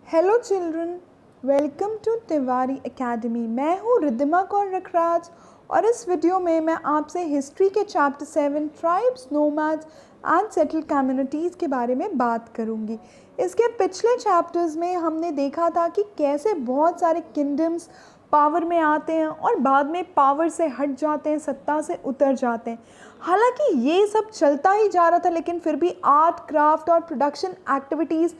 Hello children, welcome to Tiwari Academy. मैं हूँ रिद्धिमा कौर रखराज और इस वीडियो में मैं आपसे हिस्ट्री के chapter 7 tribes, nomads and settled communities के बारे में बात करूँगी। इसके पिछले चैप्टर्स में हमने देखा था कि कैसे बहुत सारे किंगडम्स पावर में आते हैं और बाद में पावर से हट जाते हैं, सत्ता से उतर जाते हैं। हालांकि ये सब चलता ही जा रहा था, लेकिन फिर भी आर्ट, क्राफ्ट और प्रोडक्शन एक्टिविटीज़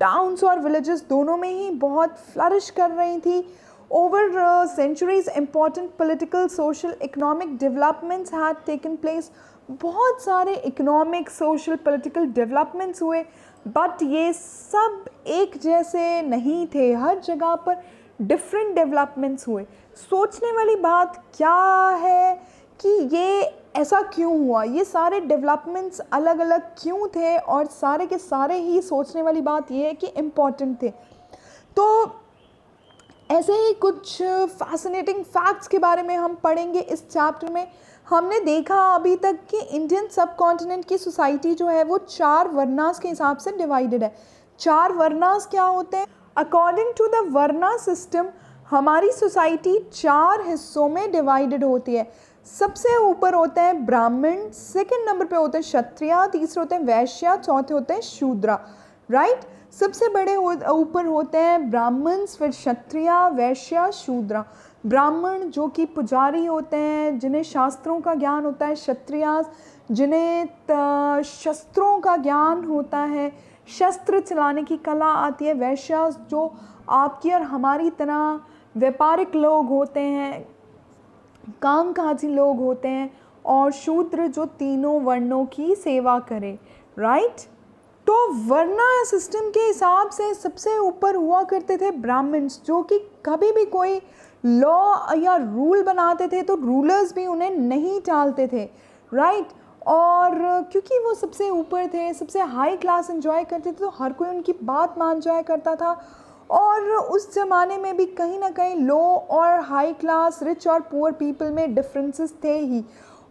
टाउन्स और विलेजेस दोनों में ही बहुत फ्लरिश कर रही थी। Over centuries important political, social, economic developments had taken place. बहुत सारे इकोनॉमिक, सोशल, पॉलिटिकल डेवलपमेंट्स हुए, बट ये सब एक जैसे नहीं थे। हर जगह पर डिफरेंट डेवलपमेंट्स हुए। सोचने वाली बात क्या है कि ये ऐसा क्यों हुआ, ये सारे डेवलपमेंट्स अलग अलग क्यों थे, और सारे के सारे ही सोचने वाली बात ये है कि इम्पॉर्टेंट थे। तो ऐसे ही कुछ फैसिनेटिंग फैक्ट्स के बारे में हम पढ़ेंगे इस चैप्टर में। हमने देखा अभी तक कि इंडियन सब कॉन्टिनेंट की सोसाइटी जो है वो 4 वर्नास के हिसाब से डिवाइडेड है। 4 वर्नास क्या होते हैं? According to the varna system हमारी सोसाइटी 4 हिस्सों में डिवाइडेड होती है। सबसे ऊपर होते हैं ब्राह्मण, सेकंड नंबर पे होते हैं क्षत्रिय, तीसरे होते हैं वैश्य, चौथे होते हैं शूद्रा। राइट, सबसे बड़े ऊपर होते हैं ब्राह्मण्स, फिर क्षत्रिय, वैश्य, शूद्रा। ब्राह्मण जो कि पुजारी होते हैं, जिन्हें शास्त्रों का ज्ञान होता है। क्षत्रिय जिन्हें शस्त्रों का ज्ञान होता है, शस्त्र चलाने की कला आती है। वैश्य जो आपकी और हमारी तरह व्यापारिक लोग होते हैं, कामकाजी लोग होते हैं। और शूद्र जो तीनों वर्णों की सेवा करे। राइट, तो वर्ना सिस्टम के हिसाब से सबसे ऊपर हुआ करते थे ब्राह्मण्स, जो कि कभी भी कोई लॉ या रूल बनाते थे तो रूलर्स भी उन्हें नहीं टालते थे। राइट, और क्योंकि वो सबसे ऊपर थे, सबसे हाई क्लास एंजॉय करते थे, तो हर कोई उनकी बात मान जाया करता था। और उस ज़माने में भी कहीं ना कहीं लो और हाई क्लास, रिच और पुअर पीपल में डिफरेंसेस थे ही।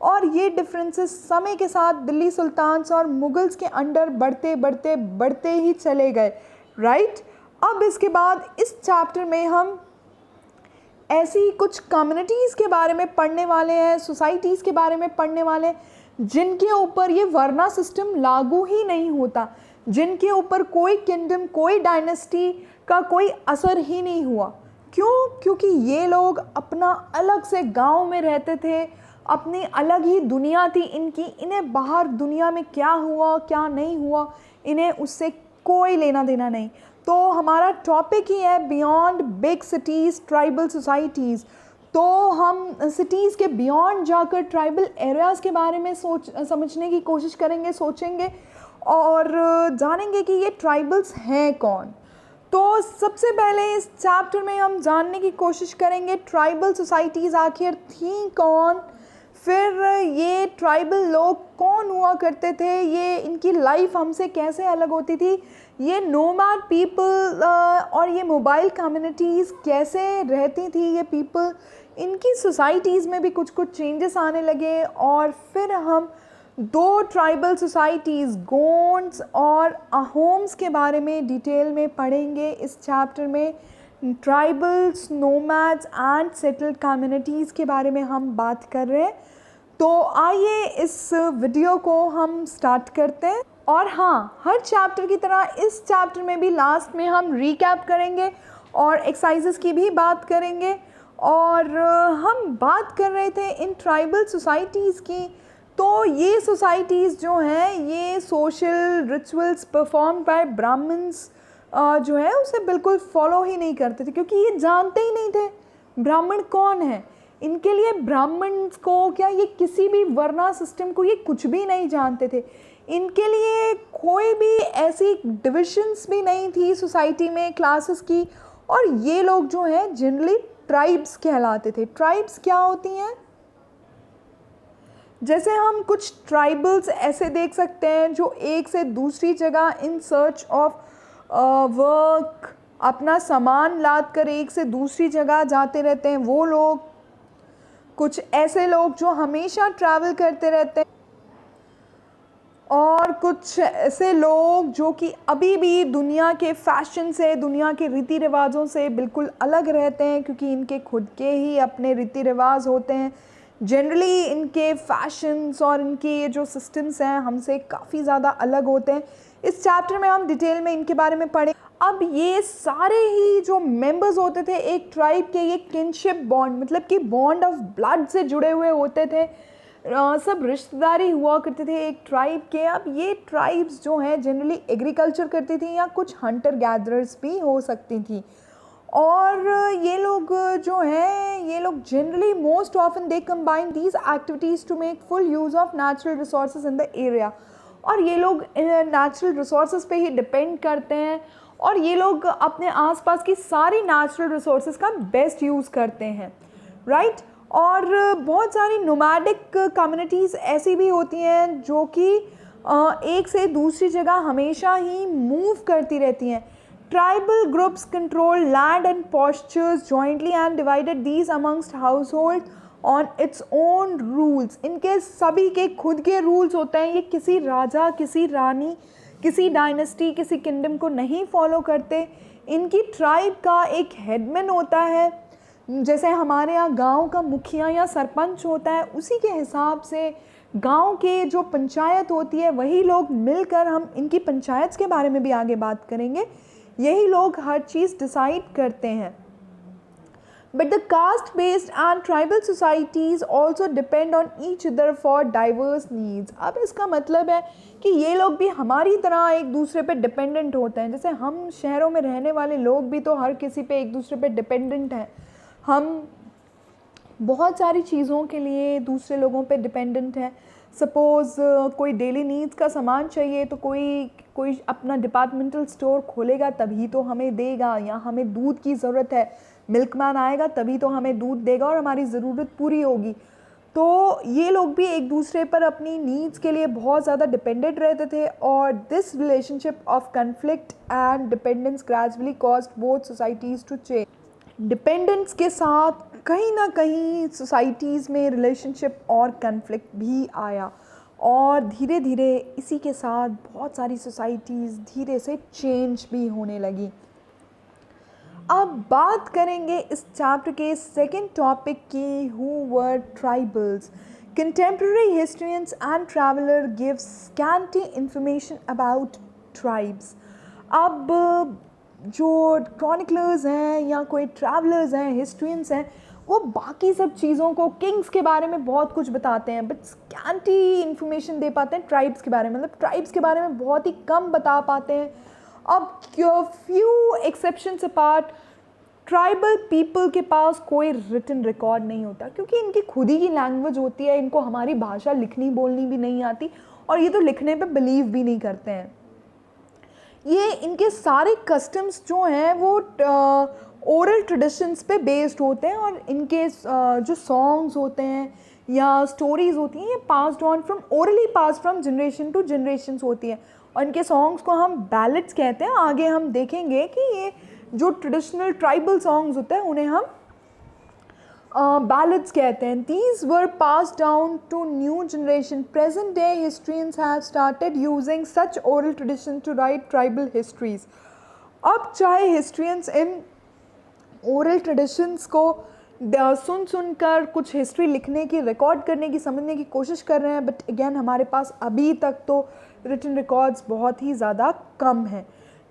और ये डिफरेंसेस समय के साथ दिल्ली सुल्तान्स और मुगल्स के अंडर बढ़ते बढ़ते बढ़ते ही चले गए। राइट, अब इसके बाद इस चैप्टर में हम ऐसी कुछ कम्युनिटीज़ के बारे में पढ़ने वाले हैं, सोसाइटीज़ के बारे में पढ़ने वाले हैं, जिनके ऊपर ये वर्ना सिस्टम लागू ही नहीं होता, जिनके ऊपर कोई किंगडम, कोई डायनेस्टी का कोई असर ही नहीं हुआ। क्यों? क्योंकि ये लोग अपना अलग से गांव में रहते थे, अपनी अलग ही दुनिया थी इनकी। इन्हें बाहर दुनिया में क्या हुआ क्या नहीं हुआ, इन्हें उससे कोई लेना देना नहीं। तो हमारा टॉपिक ही है beyond big cities tribal societies. तो हम सिटीज़ के बियॉन्ड जाकर ट्राइबल एरियाज़ के बारे में समझने की कोशिश करेंगे, सोचेंगे और जानेंगे कि ये ट्राइबल्स हैं कौन। तो सबसे पहले इस चैप्टर में हम जानने की कोशिश करेंगे ट्राइबल सोसाइटीज़ आखिर थी कौन, फिर ये ट्राइबल लोग कौन हुआ करते थे, ये इनकी लाइफ हमसे कैसे अलग होती थी, ये नोमैड पीपल और ये मोबाइल कम्युनिटीज़ कैसे रहती थी ये पीपल, इनकी सोसाइटीज़ में भी कुछ कुछ चेंजेस आने लगे। और फिर हम 2 ट्राइबल सोसाइटीज़, गोंड्स और अहोम्स के बारे में डिटेल में पढ़ेंगे इस चैप्टर में। Tribals, nomads and settled communities के बारे में हम बात कर रहे हैं। तो आइए इस वीडियो को हम स्टार्ट करते हैं। और हाँ, हर चैप्टर की तरह इस चैप्टर में भी लास्ट में हम रिकैप करेंगे और एक्सरसाइजेस की भी बात करेंगे। और हम बात कर रहे थे इन ट्राइबल सोसाइटीज़ की। तो ये सोसाइटीज़ जो हैं ये social rituals perform by Brahmins जो है उसे बिल्कुल फॉलो ही नहीं करते थे, क्योंकि ये जानते ही नहीं थे ब्राह्मण कौन है। इनके लिए ब्राह्मण्स को क्या, ये किसी भी वर्ना सिस्टम को ये कुछ भी नहीं जानते थे। इनके लिए कोई भी ऐसी डिविजन्स भी नहीं थी सोसाइटी में क्लासेस की। और ये लोग जो हैं जनरली ट्राइब्स कहलाते थे। ट्राइब्स क्या होती हैं? जैसे हम कुछ ट्राइबल्स ऐसे देख सकते हैं जो एक से दूसरी जगह इन सर्च ऑफ वर्क अपना सामान लाद कर एक से दूसरी जगह जाते रहते हैं वो लोग। कुछ ऐसे लोग जो हमेशा ट्रैवल करते रहते हैं। और कुछ ऐसे लोग जो कि अभी भी दुनिया के फैशन से, दुनिया के रीति रिवाजों से बिल्कुल अलग रहते हैं, क्योंकि इनके खुद के ही अपने रीति रिवाज होते हैं। जनरली इनके फैशंस और इनके ये जो सिस्टम्स हैं हमसे काफ़ी ज़्यादा अलग होते हैं। इस चैप्टर में हम डिटेल में इनके बारे में पढ़ें। अब ये सारे ही जो मेंबर्स होते थे एक ट्राइब के, ये किनशिप बॉन्ड मतलब कि बॉन्ड ऑफ ब्लड से जुड़े हुए होते थे, सब रिश्तेदारी हुआ करते थे एक ट्राइब के। अब ये ट्राइब्स जो हैं जनरली एग्रीकल्चर करती थी या कुछ हंटर गैदरर्स भी हो सकती थी। और ये लोग जो हैं, ये लोग generally most often they combine these activities to make full use of natural resources in the area. और ये लोग नेचुरल रिसोर्सेज पे ही डिपेंड करते हैं और ये लोग अपने आसपास की सारी नेचुरल रिसोर्सेज का बेस्ट यूज़ करते हैं, राइट। और बहुत सारी नोमैडिक कम्युनिटीज़ ऐसी भी होती हैं जो कि एक से दूसरी जगह हमेशा ही मूव करती रहती हैं। Tribal groups control land and postures jointly and divided these amongst house hold on its own rules. इनके सभी के खुद के रूल्स होते हैं, ये किसी राजा, किसी रानी, किसी डायनेस्टी, किसी किंगडम को नहीं फॉलो करते। इनकी ट्राइब का एक हेडमैन होता है, जैसे हमारे यहाँ गांव का मुखिया या सरपंच होता है, उसी के हिसाब से गांव के जो पंचायत होती है वही लोग मिलकर, हम इनकी पंचायत के बारे में भी आगे बात करेंगे, यही लोग हर चीज़ डिसाइड करते हैं। But the caste based and tribal societies also depend on each other for diverse needs. अब इसका मतलब है कि ये लोग भी हमारी तरह एक दूसरे पे डिपेंडेंट होते हैं। जैसे हम शहरों में रहने वाले लोग भी तो हर किसी पे एक दूसरे पे डिपेंडेंट हैं। हम बहुत सारी चीज़ों के लिए दूसरे लोगों पे डिपेंडेंट हैं। सपोज़ कोई डेली नीड्स का सामान चाहिए तो कोई अपना डिपार्टमेंटल स्टोर खोलेगा तभी तो हमें देगा, या हमें दूध की ज़रूरत है, मिल्कमैन आएगा तभी तो हमें दूध देगा और हमारी ज़रूरत पूरी होगी। तो ये लोग भी एक दूसरे पर अपनी नीड्स के लिए बहुत ज़्यादा डिपेंडेंट रहते थे और this relationship of conflict and dependence gradually caused both societies to change. Dependence के साथ कहीं ना कहीं सोसाइटीज़ में रिलेशनशिप और कन्फ्लिक्ट भी आया और धीरे धीरे इसी के साथ बहुत सारी सोसाइटीज़ धीरे से चेंज भी होने लगी। अब बात करेंगे इस चैप्टर के सेकंड टॉपिक की, who were tribals. Contemporary historians and traveller give scanty information about tribes. अब जो क्रॉनिकलर्स हैं या कोई ट्रैवलर्स हैं, हिस्ट्रियंस हैं, वो बाकी सब चीज़ों को, किंग्स के बारे में बहुत कुछ बताते हैं बट स्कैंटी इन्फॉर्मेशन दे पाते हैं ट्राइब्स के बारे में, मतलब ट्राइब्स के बारे में बहुत ही कम बता पाते हैं। अब few exceptions apart, tribal people के पास कोई रिटन रिकॉर्ड नहीं होता क्योंकि इनकी खुद ही की लैंग्वेज होती है, इनको हमारी भाषा लिखनी बोलनी भी नहीं आती और ये तो लिखने पे बिलीव भी नहीं करते हैं। ये इनके सारे कस्टम्स जो हैं वो ओरल ट्रेडिशंस पे बेस्ड होते हैं और इनके जो सॉन्ग्स होते हैं या स्टोरीज़ होती हैं ये passed on from orally pass from generation to generations होती हैं और इनके सॉन्ग्स को हम बैलेड्स कहते हैं। आगे हम देखेंगे कि ये जो ट्रेडिशनल ट्राइबल सॉन्ग्स होते हैं उन्हें हम ballads कहते हैं। These were passed down to new generation. Present day historians have started using such oral tradition to write tribal histories. अब चाहे हिस्ट्रियंस इन ओरल ट्रेडिशंस को सुन कर कुछ हिस्ट्री लिखने की, रिकॉर्ड करने की, समझने की कोशिश कर रहे हैं बट अगेन हमारे पास अभी तक तो रिटन रिकॉर्ड्स बहुत ही ज़्यादा कम हैं।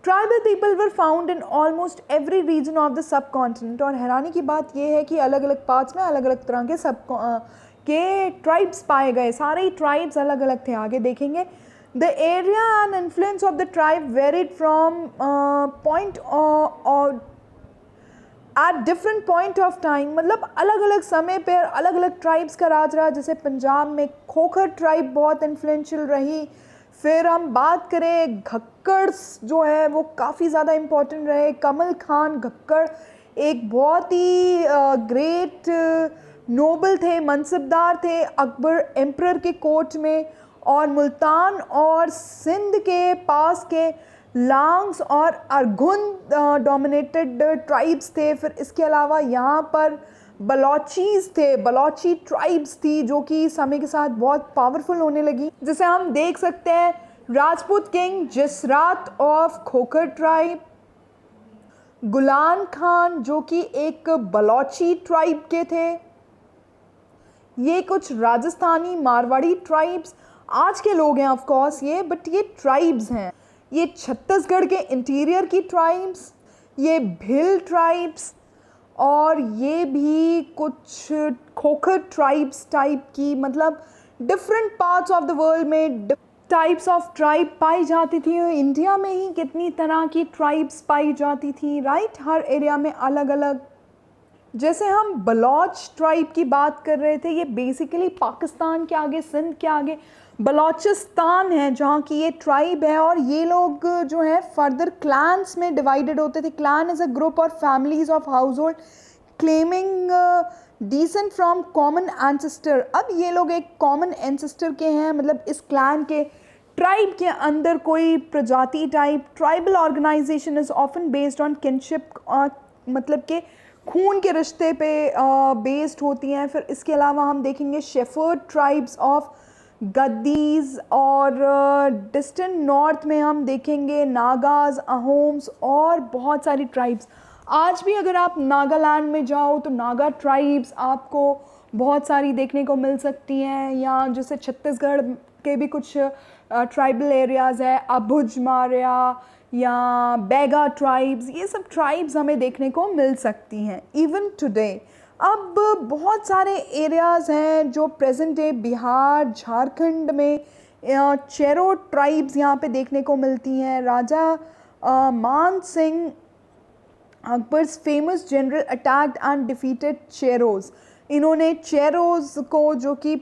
Tribal people were found in almost every region of the subcontinent और हैरानी की बात यह है कि अलग अलग पार्ट्स में अलग अलग तरह के ट्राइब्स पाए गए, सारे ही ट्राइब्स अलग अलग थे, आगे देखेंगे। The area and influence of the tribe varied from point at different point of time, मतलब अलग अलग समय पर अलग अलग ट्राइब्स का राज रहा। जैसे पंजाब में खोखर ट्राइब बहुत इन्फ्लुएंशियल रही। फिर हम बात करें घक्कड़स जो है वो काफ़ी ज़्यादा इम्पोर्टेंट रहे। कमल खान घक्कड़ एक बहुत ही ग्रेट नोबल थे, मनसबदार थे अकबर एम्परर के कोर्ट में। और मुल्तान और सिंध के पास के लांग्स और अरगुन डोमिनेटेड ट्राइब्स थे। फिर इसके अलावा यहाँ पर बलोचीज थे, बलोची ट्राइब्स थी जो कि समय के साथ बहुत पावरफुल होने लगी। जैसे हम देख सकते हैं Rajput king Jasrat of Khokhar tribe, Ghulam Khan जो कि एक बलोची ट्राइब के थे। ये कुछ राजस्थानी मारवाड़ी ट्राइब्स आज के लोग हैं ऑफ कोर्स ये, बट ये ट्राइब्स हैं। ये छत्तीसगढ़ के इंटीरियर की ट्राइब्स, ये भिल ट्राइब्स, और ये भी कुछ खोखर ट्राइब्स टाइप की, मतलब different parts of the world में टाइप्स ऑफ ट्राइब पाई जाती थी। इंडिया में ही कितनी तरह की ट्राइब्स पाई जाती थी, राइट, हर एरिया में अलग अलग। जैसे हम बलोच ट्राइब की बात कर रहे थे, ये बेसिकली पाकिस्तान के आगे, सिंध के आगे बलोचिस्तान है जहाँ की ये ट्राइब है। और ये लोग जो है फर्दर क्लैंस में डिवाइडेड होते थे। क्लैन इज़ अ ग्रुप और families of house hold claiming decent from common ancestor. अब ये लोग एक कॉमन एंसेस्टर के हैं, मतलब इस क्लैन के ट्राइब के अंदर कोई प्रजाति type tribal organization is often based on kinship, मतलब के खून के रिश्ते पे बेस्ड होती हैं। फिर इसके अलावा हम देखेंगे शेफर्ड ट्राइब्स ऑफ गद्दीज, और डिस्टेंट नॉर्थ में हम देखेंगे नागाज, अहोम्स और बहुत सारी ट्राइब्स। आज भी अगर आप नागालैंड में जाओ तो नागा ट्राइब्स आपको बहुत सारी देखने को मिल सकती हैं। या जैसे छत्तीसगढ़ के भी कुछ ट्राइबल एरियाज़ है, अबुझ मारिया या बैगा ट्राइब्स, ये सब ट्राइब्स हमें देखने को मिल सकती हैं इवन टुडे। अब बहुत सारे एरियाज़ हैं जो प्रेजेंट डे बिहार, झारखंड में चेरो ट्राइब्स यहाँ पे देखने को मिलती हैं। Raja Man Singh Akbar's famous general attacked and defeated Cheros. इन्होंने चेरोज़ को, जो कि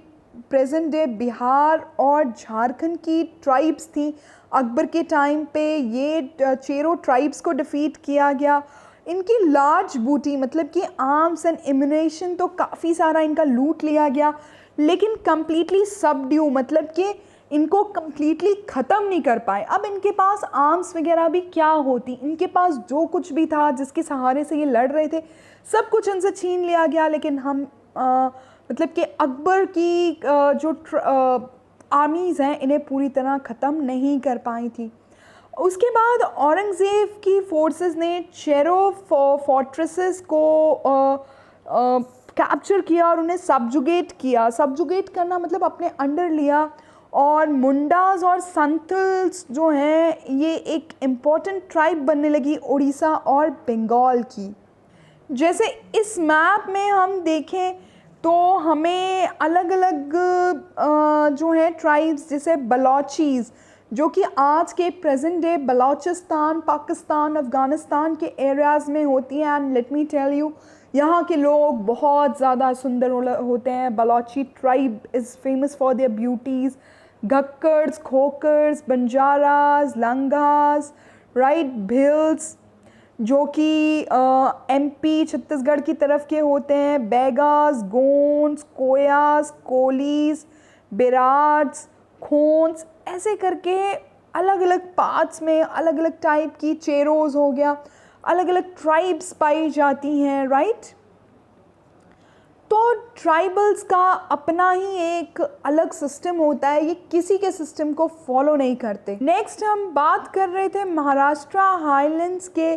प्रेजेंट डे बिहार और झारखंड की ट्राइब्स थी, अकबर के टाइम पे ये चेरो ट्राइब्स को डिफ़ीट किया गया। इनकी लार्ज बूटी, मतलब कि आर्म्स एंड एम्युनिशन तो काफ़ी सारा इनका लूट लिया गया, लेकिन कम्प्लीटली सबड्यू, मतलब कि इनको कम्प्लीटली ख़त्म नहीं कर पाए। अब इनके पास आर्म्स वगैरह भी क्या होती, इनके पास जो कुछ भी था जिसके सहारे से ये लड़ रहे थे, सब कुछ इनसे छीन लिया गया। लेकिन हम मतलब कि अकबर की जो आर्मीज़ हैं इन्हें पूरी तरह ख़त्म नहीं कर पाई थी। उसके बाद औरंगज़ेब की फोर्सेस ने चेरो फोर्ट्रेसेस को कैप्चर किया और उन्हें सबजुगेट किया। सबजुगेट करना मतलब अपने अंडर लिया। और मुंडास और संथल्स जो हैं ये एक इम्पॉर्टेंट ट्राइब बनने लगी उड़ीसा और बंगाल की। जैसे इस मैप में हम देखें तो हमें अलग अलग जो है ट्राइब्स, जैसे बलोचीज़ जो कि आज के प्रेजेंट डे बलोचिस्तान, पाकिस्तान, अफ़गानिस्तान के एरियाज़ में होती हैं। And let me tell you, यहाँ के लोग बहुत ज़्यादा सुंदर होते हैं। Balochi tribe is famous for their beauties. Ghakkars, Khokhars, Banjaras, Langahs, right, Bhils जो कि एमपी छत्तीसगढ़ की तरफ के होते हैं, बैगास, गोंड्स, कोयास, कोलीस, बेराड्स, खोन्स, ऐसे करके अलग अलग पार्ट्स में अलग अलग टाइप की चेरोज़ हो गया, अलग अलग ट्राइब्स पाई जाती हैं, राइट। तो ट्राइबल्स का अपना ही एक अलग सिस्टम होता है, ये किसी के सिस्टम को फॉलो नहीं करते। नेक्स्ट हम बात कर रहे थे महाराष्ट्र हाईलैंड्स के,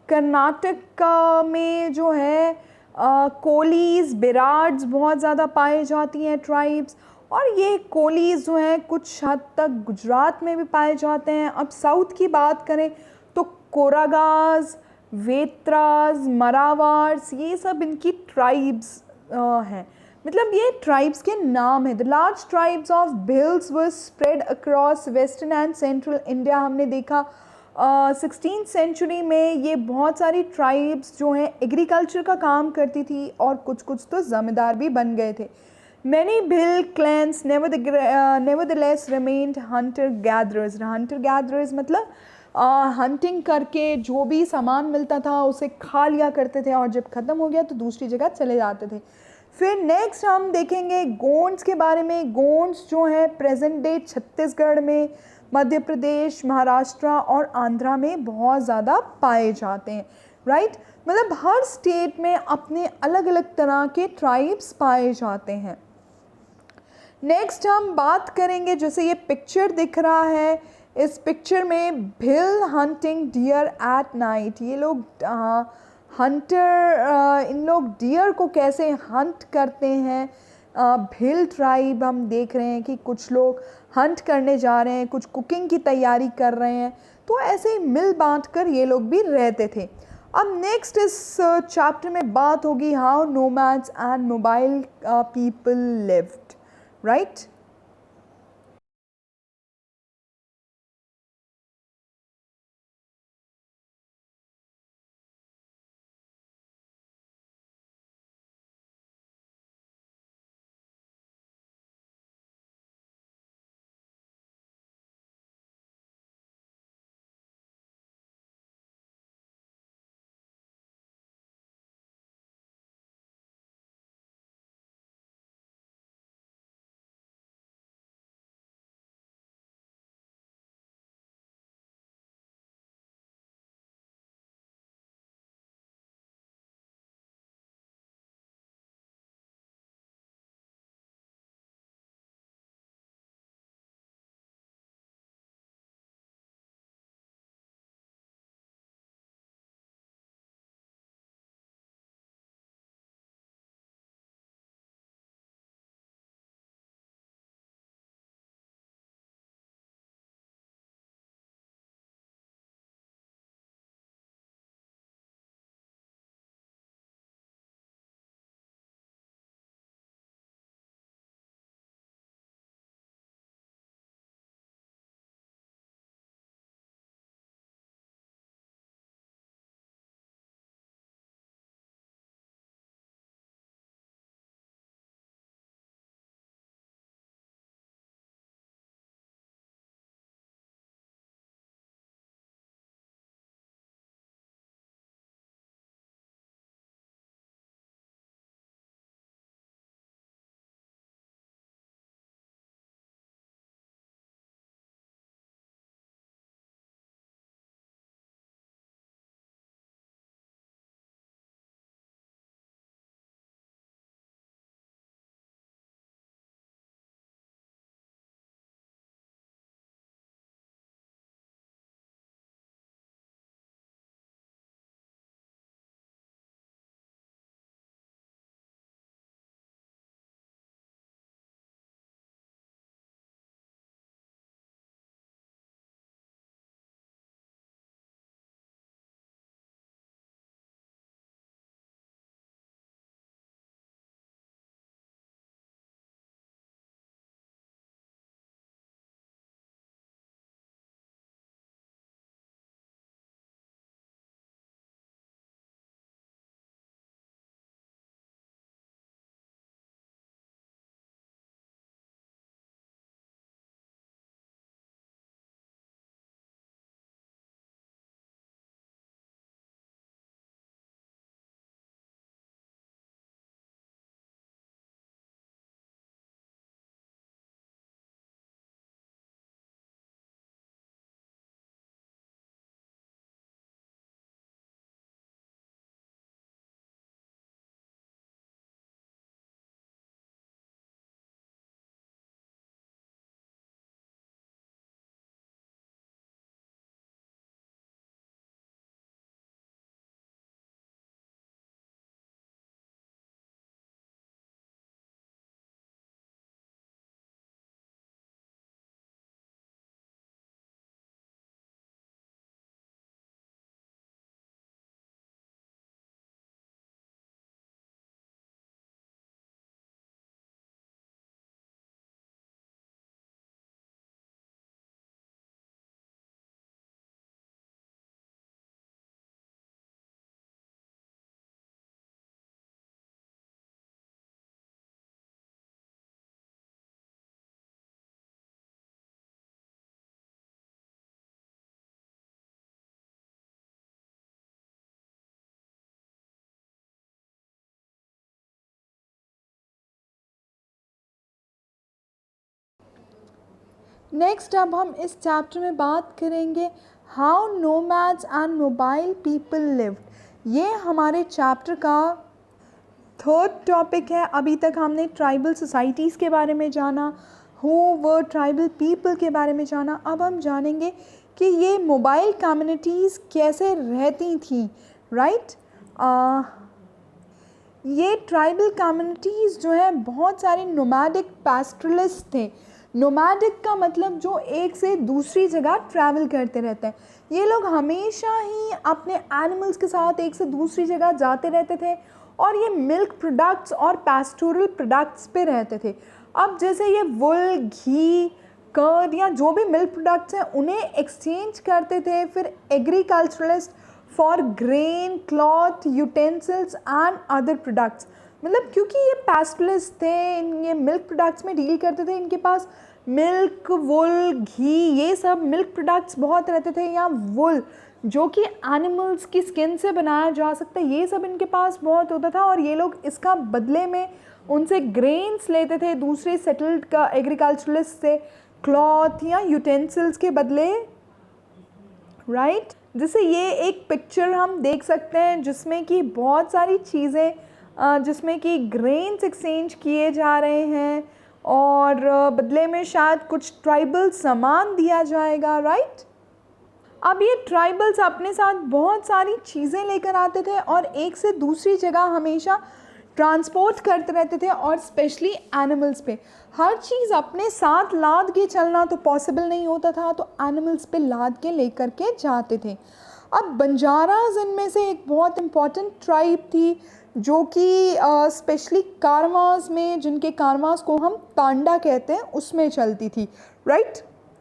कर्नाटक में जो है कोलीज, बेराड्स बहुत ज़्यादा पाए जाती हैं ट्राइब्स। और ये कोलीज जो हैं कुछ हद तक गुजरात में भी पाए जाते हैं। अब साउथ की बात करें तो कोरागाज, वेत्राज, मरावार्स, ये सब इनकी ट्राइब्स हैं, मतलब ये ट्राइब्स के नाम हैं। The large tribes of Bhils were spread across western and central India. हमने देखा 16th सेंचुरी में ये बहुत सारी ट्राइब्स जो हैं एग्रीकल्चर का काम करती थी और कुछ कुछ तो ज़मींदार भी बन गए थे। Many Bhil clans nevertheless remained hunter gatherers. Hunter gatherers मतलब हंटिंग करके जो भी सामान मिलता था उसे खा लिया करते थे और जब ख़त्म हो गया तो दूसरी जगह चले जाते थे। फिर नेक्स्ट हम देखेंगे गोंड्स के बारे में। गोंड्स जो है प्रेजेंट डे छत्तीसगढ़ में, मध्य प्रदेश, महाराष्ट्र और आंध्रा में बहुत ज़्यादा पाए जाते हैं, राइट मतलब हर स्टेट में अपने अलग अलग तरह के ट्राइब्स पाए जाते हैं। नेक्स्ट हम बात करेंगे, जैसे ये पिक्चर दिख रहा है, इस पिक्चर में भिल हंटिंग डियर एट नाइट। ये लोग हंटर इन लोग डियर को कैसे हंट करते हैं। भिल ट्राइब हम देख रहे हैं कि कुछ लोग हंट करने जा रहे हैं, कुछ कुकिंग की तैयारी कर रहे हैं, तो ऐसे ही मिल बांट कर ये लोग भी रहते थे। अब नेक्स्ट इस चैप्टर में बात होगी how nomads and mobile people lived, right. Next अब हम इस चैप्टर में बात करेंगे how nomads and mobile people lived. ये हमारे चैप्टर का थर्ड टॉपिक है। अभी तक हमने ट्राइबल सोसाइटीज़ के बारे में जाना, हु वर ट्राइबल पीपल के बारे में जाना। अब हम जानेंगे कि ये मोबाइल कम्युनिटीज़ कैसे रहती थी, राइट। ये ट्राइबल कम्युनिटीज़ जो है बहुत सारे नोमैडिक पैस्ट्रलिस्ट थे। नोमैडिक का मतलब जो एक से दूसरी जगह ट्रैवल करते रहते हैं। ये लोग हमेशा ही अपने एनिमल्स के साथ एक से दूसरी जगह जाते रहते थे और ये मिल्क प्रोडक्ट्स और पैस्टोरल प्रोडक्ट्स पे रहते थे। अब जैसे ये वुल, घी, कर्ड या जो भी मिल्क प्रोडक्ट्स हैं उन्हें एक्सचेंज करते थे फिर agriculturalist for grain, cloth, utensils and other products. मतलब क्योंकि ये पैस्टोरलिस्ट थे, ये मिल्क प्रोडक्ट्स में डील करते थे, इनके पास मिल्क, वुल, घी ये सब मिल्क प्रोडक्ट्स बहुत रहते थे, या वुल जो कि एनिमल्स की स्किन से बनाया जा सकता है, ये सब इनके पास बहुत होता था। और ये लोग इसका बदले में उनसे ग्रेन्स लेते थे दूसरे सेटल्ड का एग्रीकल्चरलिस्ट से, क्लॉथ या यूटेंसिल्स के बदले, राइट। जैसे ये एक पिक्चर हम देख सकते हैं जिसमें कि बहुत सारी चीज़ें, जिसमें कि ग्रेन्स एक्सचेंज किए जा रहे हैं और बदले में शायद कुछ ट्राइबल सामान दिया जाएगा, राइट। अब ये ट्राइबल्स अपने साथ बहुत सारी चीज़ें लेकर आते थे और एक से दूसरी जगह हमेशा ट्रांसपोर्ट करते रहते थे, और स्पेशली एनिमल्स पे। हर चीज़ अपने साथ लाद के चलना तो पॉसिबल नहीं होता था, तो एनिमल्स पे लाद के लेकर के जाते थे। अब बंजाराज इनमें से एक बहुत इम्पॉर्टेंट ट्राइब थी जो कि स्पेशली कारवांस में, जिनके कारवांस को हम तांडा कहते हैं, उसमें चलती थी, राइट।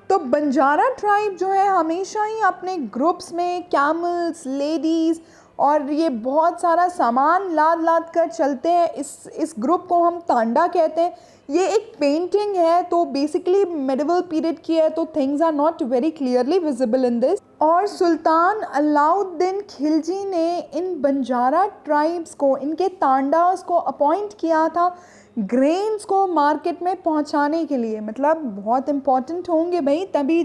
तो बंजारा ट्राइब जो है हमेशा ही अपने ग्रुप्स में कैमल्स, लेडीज़ और ये बहुत सारा सामान लाद लाद कर चलते हैं। इस ग्रुप को हम तांडा कहते हैं। ये एक पेंटिंग है तो बेसिकली मेडिवल पीरियड की है, तो things are not very clearly visible in this. और सुल्तान अलाउद्दीन खिलजी ने इन बंजारा ट्राइब्स को, इनके तांडास को अपॉइंट किया था ग्रेन्स को मार्केट में पहुंचाने के लिए। मतलब बहुत इम्पॉर्टेंट होंगे भाई, तभी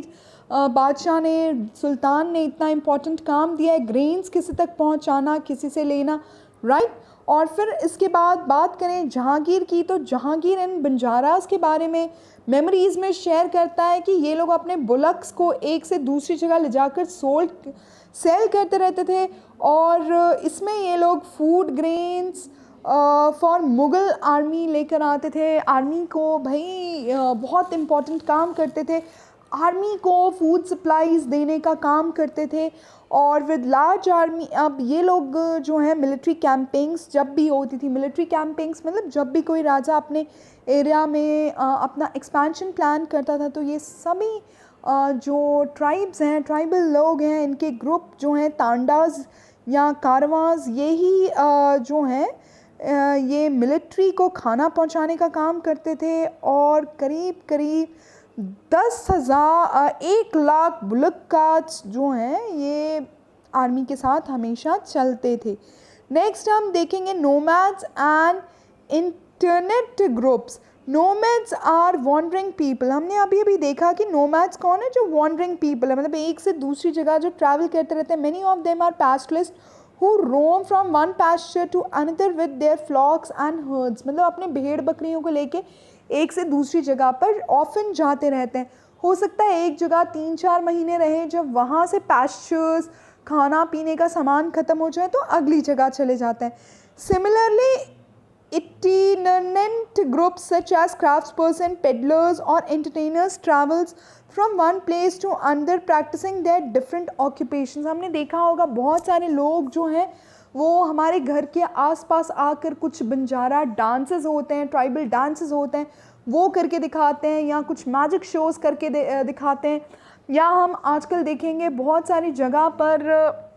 बादशाह ने, सुल्तान ने इतना इम्पॉर्टेंट काम दिया है, ग्रेन्स किसी तक पहुंचाना, किसी से लेना, राइट। और फिर इसके बाद बात करें जहांगीर की, तो जहांगीर इन बंजारास के बारे में मेमोरीज़ में शेयर करता है कि ये लोग अपने बुलक्स को एक से दूसरी जगह ले जाकर सेल करते रहते थे, और इसमें ये लोग food grains for Mughal army लेकर आते थे। आर्मी को भाई बहुत इम्पॉर्टेंट काम करते थे, आर्मी को फूड सप्लाईज़ देने का काम करते थे। और विद लार्ज आर्मी, अब ये लोग जो हैं मिलिट्री कैंपिंग्स जब भी होती थी, मिलिट्री कैंपिंग्स मतलब जब भी कोई राजा अपने एरिया में अपना एक्सपेंशन प्लान करता था, तो ये सभी जो ट्राइब्स हैं, ट्राइबल लोग हैं, इनके ग्रुप जो हैं तांडाज या कारवांस, यही जो हैं ये मिलिट्री को खाना पहुंचाने का काम करते थे। और करीब करीब 1 लाख बुलक कार्ट्स जो हैं ये आर्मी के साथ हमेशा चलते थे। नेक्स्ट हम देखेंगे nomads and internet groups. Nomads are wandering people. हमने अभी देखा कि नोमैड्स कौन है, जो वॉन्डरिंग पीपल है, मतलब एक से दूसरी जगह जो ट्रैवल करते रहते हैं। Many of them are pastoralist who roam from one pasture to another with their flocks and herds। मतलब अपने भेड़ बकरियों को लेके एक से दूसरी जगह पर ऑफन जाते रहते हैं। हो सकता है एक जगह 3-4 महीने रहें, जब वहाँ से पैस्चर्स, खाना पीने का सामान ख़त्म हो जाए तो अगली जगह चले जाते हैं। Similarly itinerant groups such as craftsperson, peddlers or entertainers travels from one place to another practicing their different occupations। हमने देखा होगा बहुत सारे लोग जो हैं वो हमारे घर के आसपास आकर कुछ बंजारा डांसेस होते हैं, ट्राइबल डांसेस होते हैं, वो करके दिखाते हैं, या कुछ मैजिक शोज़ करके दिखाते हैं। या हम आजकल देखेंगे बहुत सारी जगह पर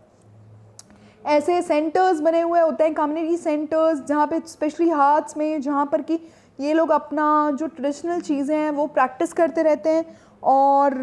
ऐसे सेंटर्स बने हुए होते हैं, कम्युनिटी सेंटर्स, जहाँ पे स्पेशली हार्ट्स में, जहाँ पर कि ये लोग अपना जो ट्रेडिशनल चीज़ें हैं वो प्रैक्टिस करते रहते हैं। और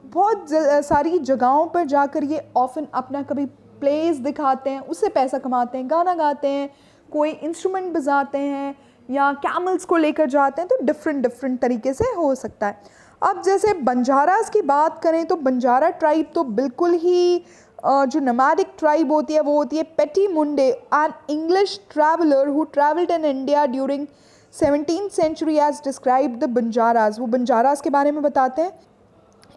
बहुत सारी जगहों पर जाकर ये ऑफन अपना कभी प्लेस दिखाते हैं, उससे पैसा कमाते हैं, गाना गाते हैं, कोई इंस्ट्रूमेंट बजाते हैं, या कैमल्स को लेकर जाते हैं। तो डिफरेंट तरीके से हो सकता है। अब जैसे बंजारास की बात करें तो बंजारा ट्राइब तो बिल्कुल ही जो नमैडिक ट्राइब होती है वो होती है Peter Mundy, an English traveller who travelled in India during 17th century as describe the Banjaras. वो बंजाराज के बारे में बताते हैं।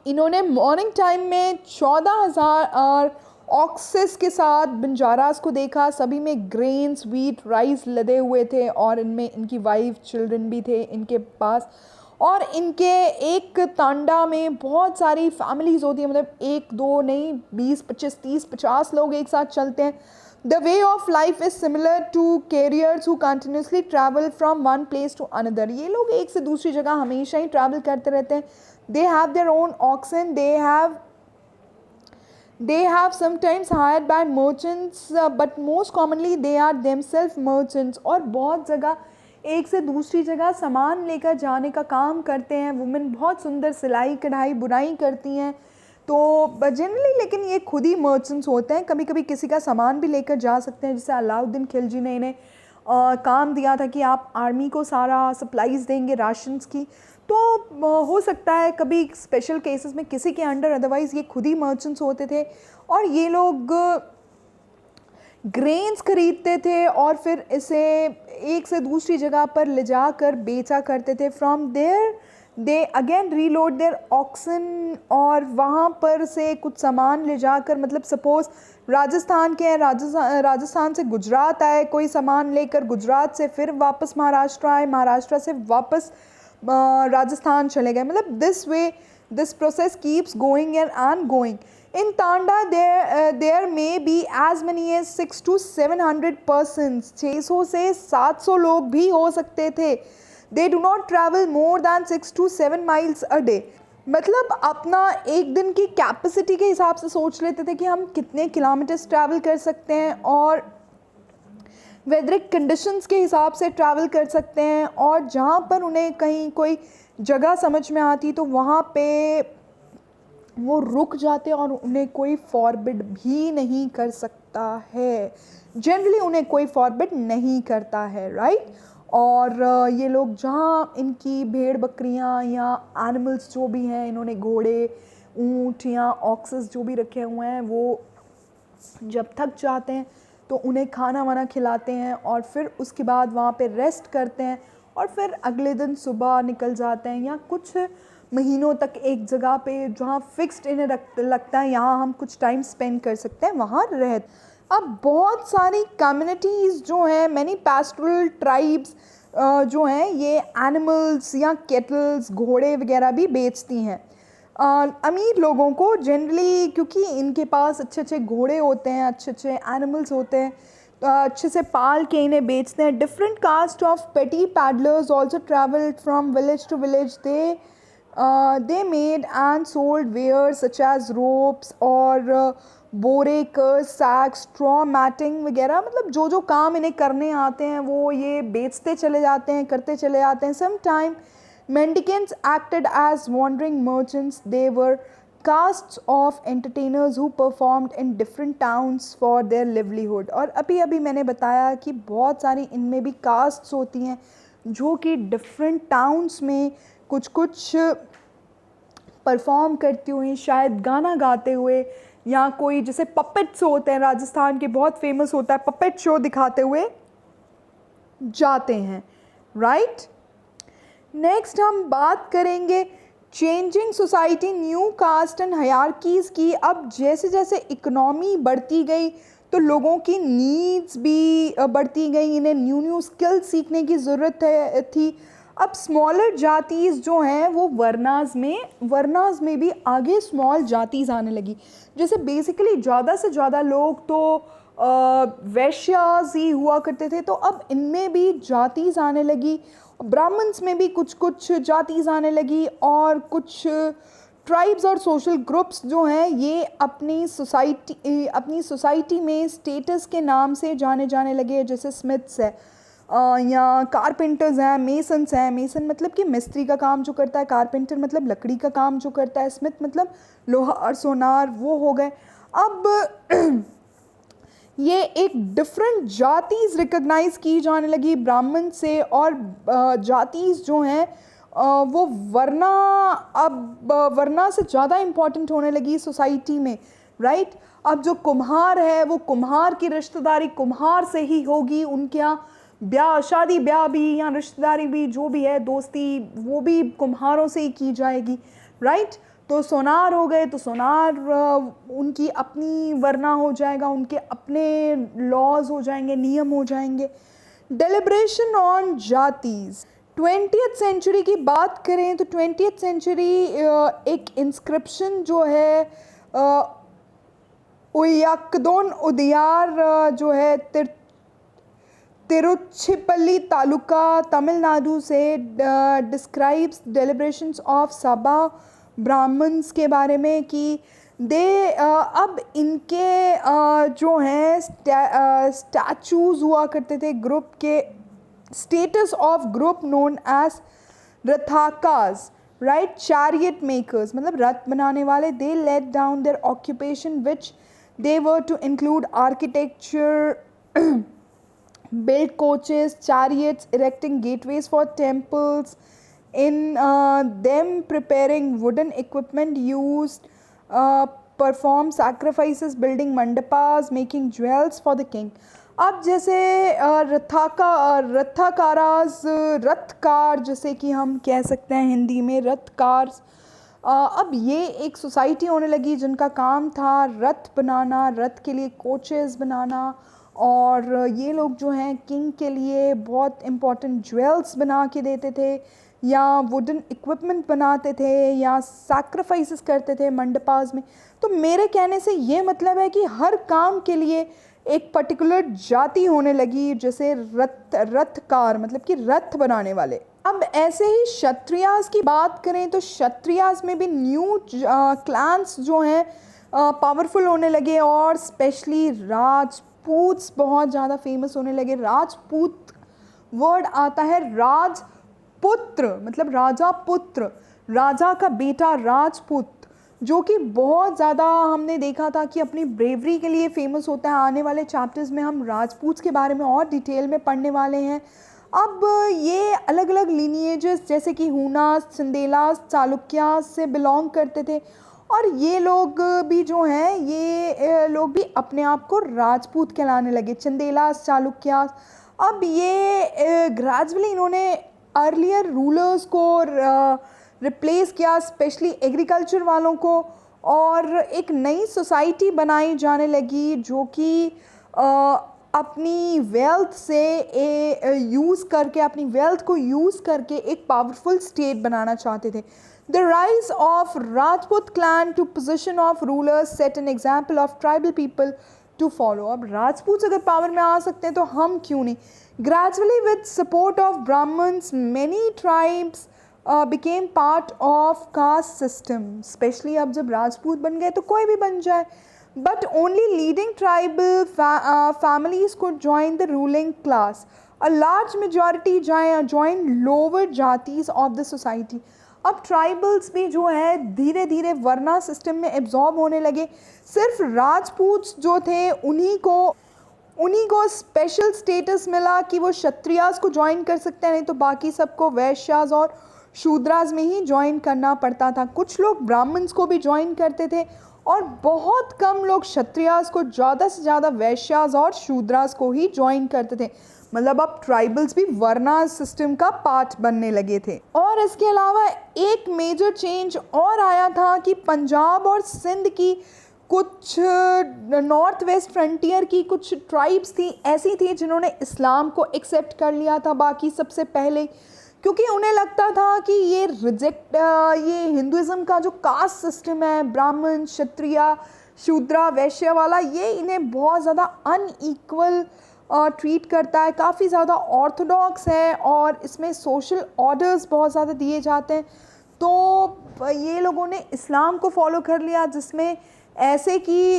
इन्होंने मॉर्निंग टाइम में 14,000 ऑक्सेस के साथ बंजारास को देखा। सभी में ग्रेन्स, व्हीट, राइस लदे हुए थे और इनमें इनकी वाइफ, चिल्ड्रन भी थे इनके पास। और इनके एक तांडा में बहुत सारी फैमिलीज़ होती हैं, मतलब 1 2 नहीं 20 25 30 50 लोग एक साथ चलते हैं। The way of life is similar to carriers who continuously travel from one place to another. ये लोग एक से दूसरी जगह हमेशा ही ट्रैवल करते रहते हैं। They have their own oxen. They have sometimes hired by merchants, but most commonly they are themselves merchants. और बहुत जगह एक से दूसरी जगह सामान लेकर जाने का काम करते हैं। वुमेन बहुत सुंदर सिलाई कढ़ाई बुनाई करती हैं तो जनरली, लेकिन ये खुद ही मर्चेंट्स होते हैं। कभी कभी किसी का सामान भी लेकर जा सकते हैं। जैसे अलाउद्दीन खिलजी ने इन्हें काम दिया था कि आप आर्मी को सारा सप्लाईज़ देंगे राशंस की, तो हो सकता है कभी स्पेशल केसेस में किसी के अंडर, अदरवाइज़ ये खुद ही मर्चेंट्स होते थे और ये लोग ग्रेन्स खरीदते थे और फिर इसे एक से दूसरी जगह पर ले जाकर बेचा करते थे। From there they again reload their oxen, और वहाँ पर से कुछ सामान ले जाकर, मतलब सपोज़ राजस्थान के हैं, राजस्थान से गुजरात आए कोई सामान लेकर, गुजरात से फिर वापस महाराष्ट्र आए, महाराष्ट्र से वापस राजस्थान चले गए। मतलब this way this process keeps going and going. In tanda there may be as many as 600 to 700 persons। 600 से 700 लोग भी हो सकते थे। They do not travel more than 6 to 7 miles a day। मतलब अपना एक दिन की कैपेसिटी के हिसाब से सोच लेते थे कि हम कितने किलोमीटर्स ट्रैवल कर सकते हैं और वेदरिक कंडीशंस के हिसाब से ट्रैवल कर सकते हैं। और जहाँ पर उन्हें कहीं कोई जगह समझ में आती तो वहाँ पे वो रुक जाते और उन्हें कोई फॉरबिड भी नहीं कर सकता है। जनरली उन्हें कोई फॉरबिड नहीं करता है, राइट। और ये लोग जहाँ इनकी भेड़ बकरियाँ या एनिमल्स जो भी हैं, इन्होंने घोड़े, ऊँट या ऑक्सेस जो भी रखे हुए हैं, वो जब थक जाते हैं तो उन्हें खाना वाना खिलाते हैं और फिर उसके बाद वहाँ पे रेस्ट करते हैं और फिर अगले दिन सुबह निकल जाते हैं या कुछ महीनों तक एक जगह पे जहाँ फिक्स्ड इन्हें लगता है यहाँ हम कुछ टाइम स्पेंड कर सकते हैं, वहाँ रह। अब बहुत सारी कम्युनिटीज़ जो हैं, मैनी पैस्टोरल ट्राइब्स जो हैं, ये एनिमल्स या केटल्स, घोड़े वगैरह भी बेचती हैं अमीर लोगों को जनरली, क्योंकि इनके पास अच्छे अच्छे घोड़े होते हैं, अच्छे अच्छे एनिमल्स होते हैं, अच्छे से पाल के इन्हें बेचते हैं। Different caste of petty peddlers also travelled from village to village. They made and sold wares such as ropes और बोरे, कर्स, सैक्स, स्ट्रॉ, मैटिंग वगैरह। मतलब जो जो काम इन्हें करने आते हैं वो ये बेचते चले जाते हैं, करते चले जाते हैं। Some time mendicants acted as wandering merchants. They were castes of entertainers who performed in different towns for their livelihood। और अभी अभी मैंने बताया कि बहुत सारी इनमें भी कास्ट्स होती हैं जो कि डिफरेंट टाउन्स में कुछ कुछ परफॉर्म करती हुई, शायद गाना गाते हुए, या कोई जैसे पपेट्स होते हैं, राजस्थान के बहुत फेमस होता है पपेट शो, दिखाते हुए जाते हैं, राइट। नेक्स्ट हम बात करेंगे changing society, new caste and hierarchies की। अब जैसे जैसे इकोनॉमी बढ़ती गई तो लोगों की नीड्स भी बढ़ती गई, इन्हें न्यू न्यू स्किल्स सीखने की ज़रूरत थी। अब स्मॉलर जातीज़ जो हैं वो वर्नाज में भी आगे स्मॉल जातीज़ आने लगी। जैसे बेसिकली ज़्यादा से ज़्यादा लोग तो वैश्यास ही हुआ करते थे, तो अब इनमें भी जातीज़ आने लगी। ब्राह्मण्स में भी कुछ कुछ जातीज़ आने लगी और कुछ ट्राइब्स और सोशल ग्रुप्स जो हैं ये अपनी सोसाइटी में स्टेटस के नाम से जाने जाने लगे। जैसे स्मिथ्स है या कारपेंटर्स हैं, मेसन्स हैं। मेसन मतलब कि मिस्त्री का काम जो करता है, कारपेंटर मतलब लकड़ी का काम जो करता है, स्मिथ मतलब लोहा और सोनार, वो हो गए। अब ये एक डिफरेंट जातीज़ रिकग्नाइज़ की जाने लगी ब्राह्मण से, और जातीज़ जो हैं वो वरना से ज़्यादा इम्पॉर्टेंट होने लगी सोसाइटी में, राइट। अब जो कुम्हार है वो कुम्हार की रिश्तेदारी कुम्हार से ही होगी, उनके यहाँ ब्याह शादी ब्याह भी या रिश्तेदारी भी जो भी है दोस्ती वो भी कुम्हारों से ही की जाएगी, राइट। तो सोनार हो गए तो सोनार उनकी अपनी वरना हो जाएगा, उनके अपने लॉज हो जाएंगे, नियम हो जाएंगे। Deliberation on जातीज। 20th सेंचुरी की बात करें तो 20th सेंचुरी एक इंस्क्रिप्शन जो है उयक्कदोन उदयार जो है तिरुचिपल्ली तालुका तमिलनाडु से describes deliberations of sabha Brahmins के बारे में कि अब इनके जो हैं स्टैचूज हुआ करते थे ग्रुप के, status of group known as Rathakaras, right, chariot makers, मतलब रथ बनाने वाले। They let down their occupation which they were to include architecture, built coaches, chariots, erecting gateways for temples, in them preparing wooden equipment used, perform sacrifices, building mandapas, making jewels for the king. अब जैसे रथाकाराज, रथकार जैसे कि हम कह सकते हैं हिंदी में रथकार, अब ये एक सोसाइटी होने लगी जिनका काम था रथ बनाना, रथ के लिए कोचेस बनाना, और ये लोग जो हैं किंग के लिए बहुत इम्पॉर्टेंट ज्वेल्स बना के देते थे या वुडन इक्विपमेंट बनाते थे या सैक्रिफाइसेस करते थे मंडपास में। तो मेरे कहने से ये मतलब है कि हर काम के लिए एक पर्टिकुलर जाति होने लगी, जैसे रथकार मतलब कि रथ बनाने वाले। अब ऐसे ही क्षत्रियास की बात करें तो क्षत्रियास में भी न्यू क्लान्स जो हैं पावरफुल होने लगे, और स्पेशली राजपूत्स बहुत ज़्यादा फेमस होने लगे। राजपूत वर्ड आता है राजपुत्र, मतलब राजा पुत्र, राजा का बेटा राजपूत, जो कि बहुत ज़्यादा हमने देखा था कि अपनी ब्रेवरी के लिए फेमस होता है। आने वाले चैप्टर्स में हम राजपूत्स के बारे में और डिटेल में पढ़ने वाले हैं। अब ये अलग अलग लिनिएजेस जैसे कि हुनास, चंदेलास, चालुक्यास से बिलोंग करते थे, और ये लोग भी जो हैं ये लोग भी अपने आप को राजपूत कहलाने लगे, चंदेलास, चालुक्यास। अब ये ग्रेजुअली इन्होंने अर्लियर रूलर्स को रिप्लेस किया, स्पेशली एग्रीकल्चर वालों को, और एक नई सोसाइटी बनाई जाने लगी जो कि अपनी वेल्थ से यूज़ करके, अपनी वेल्थ को यूज़ करके एक पावरफुल स्टेट बनाना चाहते थे। The rise of Rajput clan to position of rulers set an example of tribal people to follow. अब राजपूत अगर पावर में आ सकते हैं तो हम क्यों नहीं। Gradually with support of Brahmins many tribes became part of caste system, specially अब जब राजपूत बन गए तो कोई भी बन जाए, but only leading tribal families could join the ruling class. A large majority joined lower जातीज of the society. अब ट्राइबल्स भी जो है धीरे धीरे वर्ना सिस्टम में एब्जॉर्ब होने लगे। सिर्फ राजपूत जो थे उन्हीं को स्पेशल स्टेटस मिला कि वो क्षत्रियास को ज्वाइन कर सकते हैं, नहीं तो बाकी सबको वैश्यास और शूद्रास में ही ज्वाइन करना पड़ता था। कुछ लोग ब्राह्मण्स को भी ज्वाइन करते थे और बहुत कम लोग क्षत्रियास को, ज़्यादा से ज़्यादा वैश्यास और शूद्रास को ही ज्वाइन करते थे। मतलब अब ट्राइबल्स भी वर्ना सिस्टम का पार्ट बनने लगे थे। और इसके अलावा एक मेजर चेंज और आया था कि पंजाब और सिंध की कुछ नॉर्थ वेस्ट फ्रंटियर की कुछ ट्राइब्स थी, ऐसी थी जिन्होंने इस्लाम को एक्सेप्ट कर लिया था बाकी सबसे पहले, क्योंकि उन्हें लगता था कि ये हिंदुज़म का जो कास्ट सिस्टम है, ब्राह्मण, क्षत्रिय, शूद्रा, वैश्य वाला, ये इन्हें बहुत ज़्यादा अनईक्वल ट्रीट करता है, काफ़ी ज़्यादा ऑर्थोडॉक्स है और इसमें सोशल ऑर्डर्स बहुत ज़्यादा दिए जाते हैं। तो ये लोगों ने इस्लाम को फॉलो कर लिया, जिसमें ऐसे कि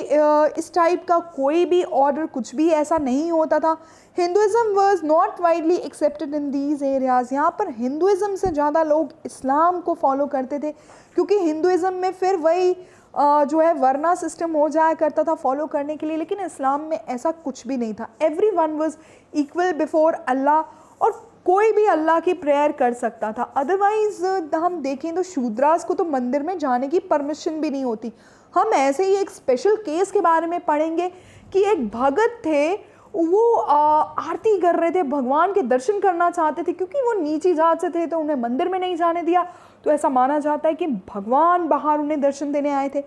इस टाइप का कोई भी ऑर्डर कुछ भी ऐसा नहीं होता था। Hinduism was not widely accepted in these areas. यहाँ पर हिंदुज़म से ज़्यादा लोग इस्लाम को फॉलो करते थे, क्योंकि हिंदुज़म में फिर वही जो है वर्ना सिस्टम हो जाया करता था फॉलो करने के लिए, लेकिन इस्लाम में ऐसा कुछ भी नहीं था। एवरीवन वाज इक्वल बिफोर अल्लाह, और कोई भी अल्लाह की प्रेयर कर सकता था। अदरवाइज़ हम देखें तो शूद्रास को तो मंदिर में जाने की परमिशन भी नहीं होती। हम ऐसे ही एक स्पेशल केस के बारे में पढ़ेंगे कि एक भगत थे, वो आरती कर रहे थे, भगवान के दर्शन करना चाहते थे, क्योंकि वो नीची जात से थे तो उन्हें मंदिर में नहीं जाने दिया, तो ऐसा माना जाता है कि भगवान बाहर उन्हें दर्शन देने आए थे।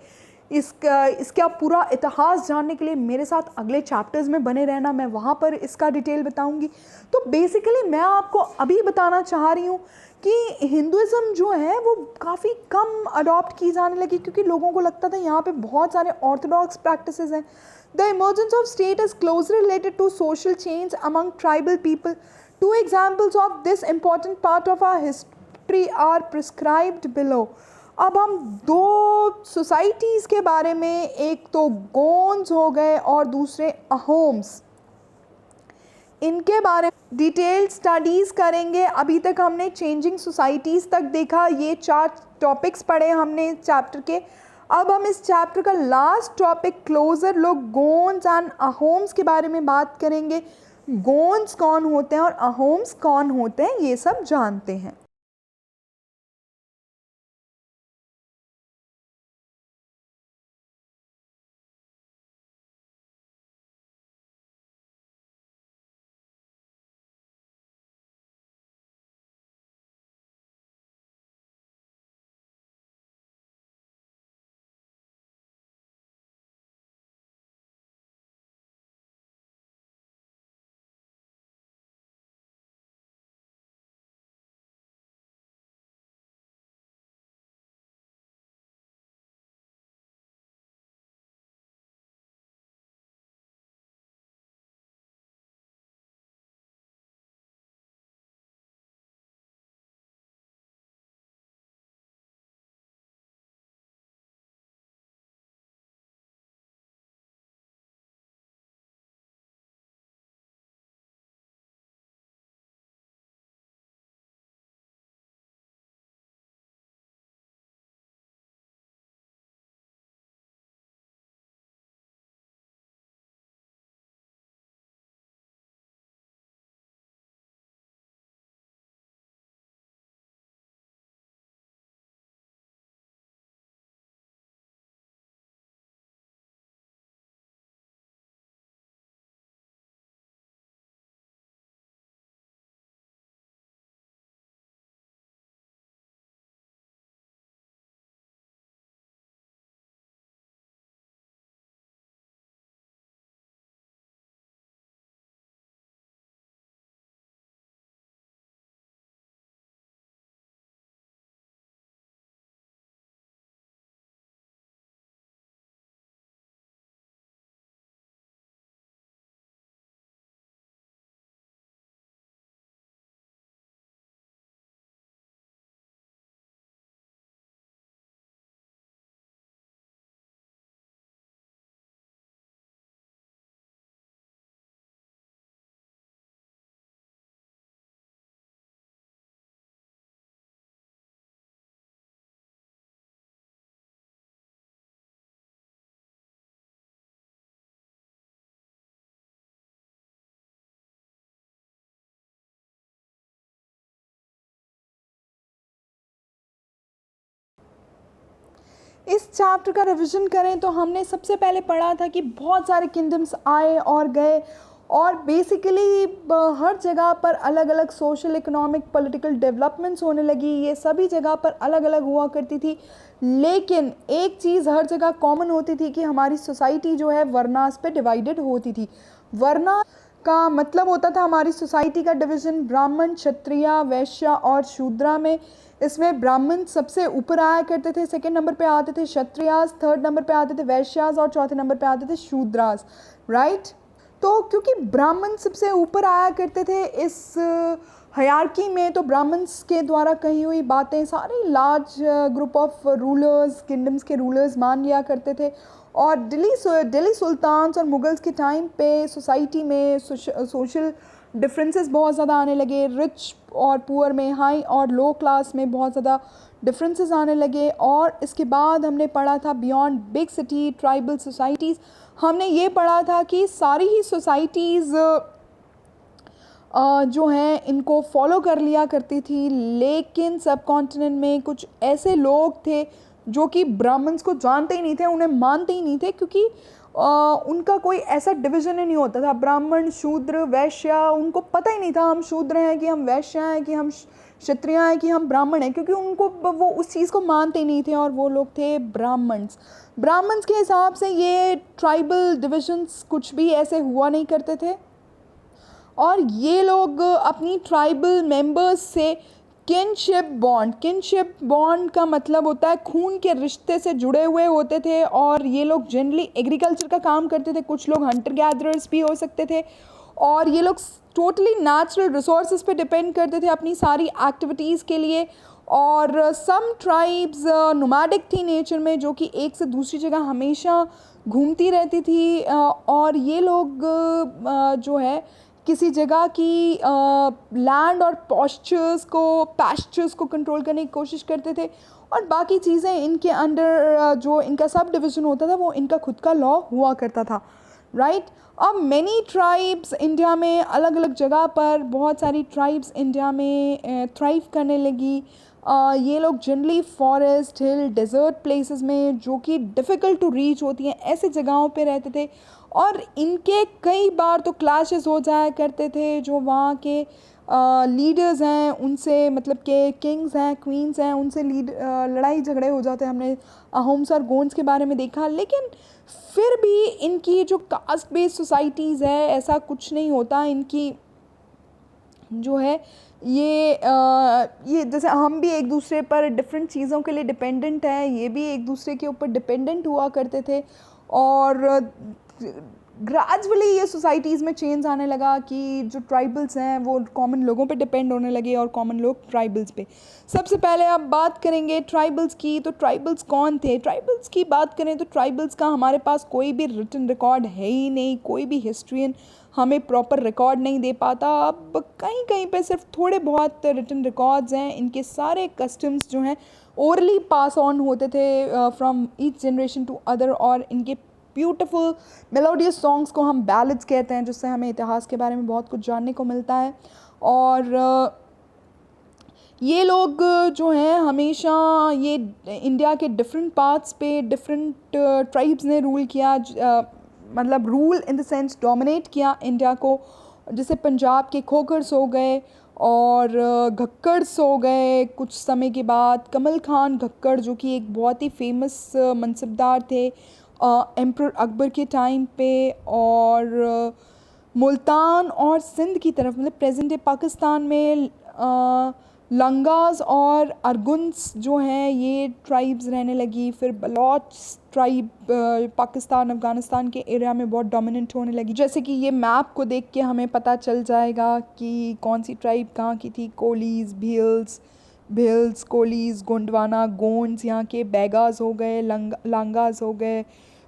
इसका पूरा इतिहास जानने के लिए मेरे साथ अगले चैप्टर्स में बने रहना, मैं वहाँ पर इसका डिटेल बताऊँगी। तो बेसिकली मैं आपको अभी बताना चाह रही हूँ कि हिंदुज़म जो है वो काफ़ी कम अडॉप्ट की जाने लगी, क्योंकि लोगों को लगता था यहाँ पे बहुत सारे ऑर्थोडॉक्स प्रैक्टिसेस हैं। The emergence of state is closely related to social change among tribal people. Two examples of this important part of our history are prescribed below. अब हम दो सोसाइटीज़ के बारे में, एक तो गोंड्स हो गए और दूसरे अहोम्स, इनके बारे में डिटेल स्टडीज़ करेंगे। अभी तक हमने चेंजिंग सोसाइटीज़ तक देखा, ये 4 टॉपिक्स पढ़े हमने इस चैप्टर के। अब हम इस चैप्टर का last topic closure look Gonds and Ahoms के बारे में बात करेंगे। गोंड्स कौन होते हैं और अहोम्स कौन होते हैं, ये सब जानते हैं। इस चैप्टर का रिवीजन करें तो हमने सबसे पहले पढ़ा था कि बहुत सारे किंगडम्स आए और गए, और बेसिकली हर जगह पर अलग अलग सोशल, इकोनॉमिक, पॉलिटिकल डेवलपमेंट्स होने लगी। ये सभी जगह पर अलग अलग हुआ करती थी, लेकिन एक चीज़ हर जगह कॉमन होती थी कि हमारी सोसाइटी जो है वर्नास पे डिवाइडेड होती थी। वर्ना का मतलब होता था हमारी सोसाइटी का डिवीज़न ब्राह्मण, क्षत्रिय, वैश्य और शूद्रा में। इसमें ब्राह्मण सबसे ऊपर आया करते थे, सेकंड नंबर पे आते थे क्षत्रियास, थर्ड नंबर पे आते थे वैश्यास और चौथे नंबर पे आते थे शूद्रास, राइट। तो क्योंकि ब्राह्मण सबसे ऊपर आया करते थे इस हायरार्की में, तो ब्राह्मण्स के द्वारा कही हुई बातें सारे large group of rulers, kingdoms के रूलर्स मान लिया करते थे। और दिल्ली सुल्तान्स और मुगल्स के टाइम पे सोसाइटी में सोशल डिफरेंसेस बहुत ज़्यादा आने लगे। रिच और पुअर में, हाई और लो क्लास में बहुत ज़्यादा डिफरेंसेस आने लगे। और इसके बाद हमने पढ़ा था beyond big city tribal societies. हमने ये पढ़ा था कि सारी ही सोसाइटीज़ जो हैं इनको फॉलो कर लिया करती थी, लेकिन सब कॉन्टिनेंट में कुछ ऐसे लोग थे जो कि ब्राह्मण्स को जानते ही नहीं थे, उन्हें मानते ही नहीं थे, क्योंकि उनका कोई ऐसा डिवीज़न ही नहीं होता था, ब्राह्मण शूद्र वैश्य, उनको पता ही नहीं था हम शूद्र हैं कि हम वैश्य हैं कि हम क्षत्रिय हैं कि हम ब्राह्मण हैं, क्योंकि उनको वो उस चीज़ को मानते ही नहीं थे और वो लोग थे ब्राह्मण्स के हिसाब से ये ट्राइबल डिविजन्स कुछ भी ऐसे हुआ नहीं करते थे। और ये लोग अपनी ट्राइबल मेंबर्स से किनशिप बॉन्ड का मतलब होता है खून के रिश्ते से जुड़े हुए होते थे, और ये लोग जनरली एग्रीकल्चर का काम करते थे, कुछ लोग हंटर गैदरर्स भी हो सकते थे, और ये लोग टोटली नेचुरल रिसोर्सेज पे डिपेंड करते थे अपनी सारी एक्टिविटीज़ के लिए। और सम ट्राइब्स नोमैडिक थी नेचर में, जो कि एक से दूसरी जगह हमेशा घूमती रहती थी, और ये लोग जो है किसी जगह की लैंड और पैस्चर्स को कंट्रोल करने की कोशिश करते थे, और बाकी चीज़ें इनके अंडर जो इनका सब डिवीज़न होता था वो इनका खुद का लॉ हुआ करता था, राइट। अब मैनी ट्राइब्स इंडिया में अलग अलग जगह पर बहुत सारी ट्राइब्स इंडिया में थ्राइव करने लगी। ये लोग जनरली फॉरेस्ट, हिल, डेजर्ट प्लेसेस में, जो कि डिफ़िकल्ट टू रीच होती हैं, ऐसे जगहों पे रहते थे, और इनके कई बार तो क्लैशेस हो जाया करते थे जो वहाँ के लीडर्स हैं उनसे, मतलब के किंग्स हैं, क्वींस हैं, उनसे लड़ाई झगड़े हो जाते हैं। हमने अहोम्स और गोंड्स के बारे में देखा, लेकिन फिर भी इनकी जो कास्ट बेस्ड सोसाइटीज़ है ऐसा कुछ नहीं होता। इनकी जो है ये जैसे हम भी एक दूसरे पर डिफरेंट चीज़ों के लिए डिपेंडेंट हैं, ये भी एक दूसरे के ऊपर डिपेंडेंट हुआ करते थे, और ग्रेजुअली ये सोसाइटीज़ में चेंज आने लगा कि जो ट्राइबल्स हैं वो कॉमन लोगों पे डिपेंड होने लगे और कॉमन लोग ट्राइबल्स पे। सबसे पहले आप बात करेंगे ट्राइबल्स की, तो ट्राइबल्स कौन थे? ट्राइबल्स की बात करें तो ट्राइबल्स का हमारे पास कोई भी रिटन रिकॉर्ड है ही नहीं, कोई भी हिस्ट्रियन हमें प्रॉपर रिकॉर्ड नहीं दे पाता। अब कहीं कहीं पे सिर्फ थोड़े बहुत रिटन रिकॉर्ड्स हैं। इनके सारे कस्टम्स जो हैं ओरली पास ऑन होते थे from each generation to other, और इनके ब्यूटीफुल मेलोडियस सॉन्ग्स को हम बैलेड्स कहते हैं, जिससे हमें इतिहास के बारे में बहुत कुछ जानने को मिलता है। और ये लोग जो हैं हमेशा ये इंडिया के डिफरेंट पार्ट्स पे डिफरेंट ट्राइब्स ने रूल किया, मतलब rule in the sense dominate किया इंडिया को। जैसे पंजाब के खोखर्स हो गए और घक्कड़स हो गए, कुछ समय के बाद कमल खान घक्कड़, जो कि एक बहुत ही फेमस मनसबदार थे एम्परर अकबर के टाइम पे। और मुल्तान और सिंध की तरफ, मतलब प्रेजेंट डे पाकिस्तान में लंगास और अरगुन्स जो हैं ये ट्राइब्स रहने लगी। फिर बलोच ट्राइब पाकिस्तान अफ़गानिस्तान के एरिया में बहुत डोमिनेंट होने लगी। जैसे कि ये मैप को देख के हमें पता चल जाएगा कि कौन सी ट्राइब कहाँ की थी। कोलीज, भील्स, कोलीज, गोंडवाना, गोंड्स यहाँ के, बैगास हो गए, लांगास हो गए,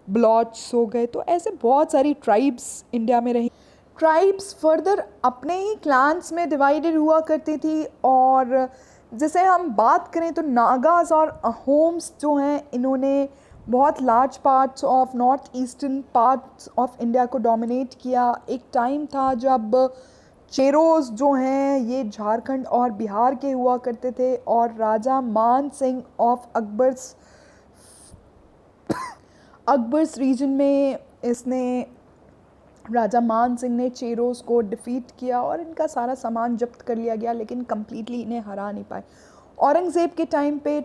बलोच हो गए। तो ऐसे बहुत सारी ट्राइब्स इंडिया में रही। ट्राइब्स फर्दर अपने ही क्लान्स में डिवाइडेड हुआ करती थी। और जैसे हम बात करें तो नागास और अहोम्स जो हैं, इन्होंने बहुत large parts of north eastern parts of India को डोमिनेट किया। एक टाइम था जब चेरोज़ जो हैं ये झारखंड और बिहार के हुआ करते थे, और राजा मान सिंह ऑफ अकबर्स रीजन में राजा मान सिंह ने चेरोज़ को डिफ़ीट किया और इनका सारा सामान जब्त कर लिया गया, लेकिन कम्प्लीटली इन्हें हरा नहीं पाए। औरंगज़ेब के टाइम पे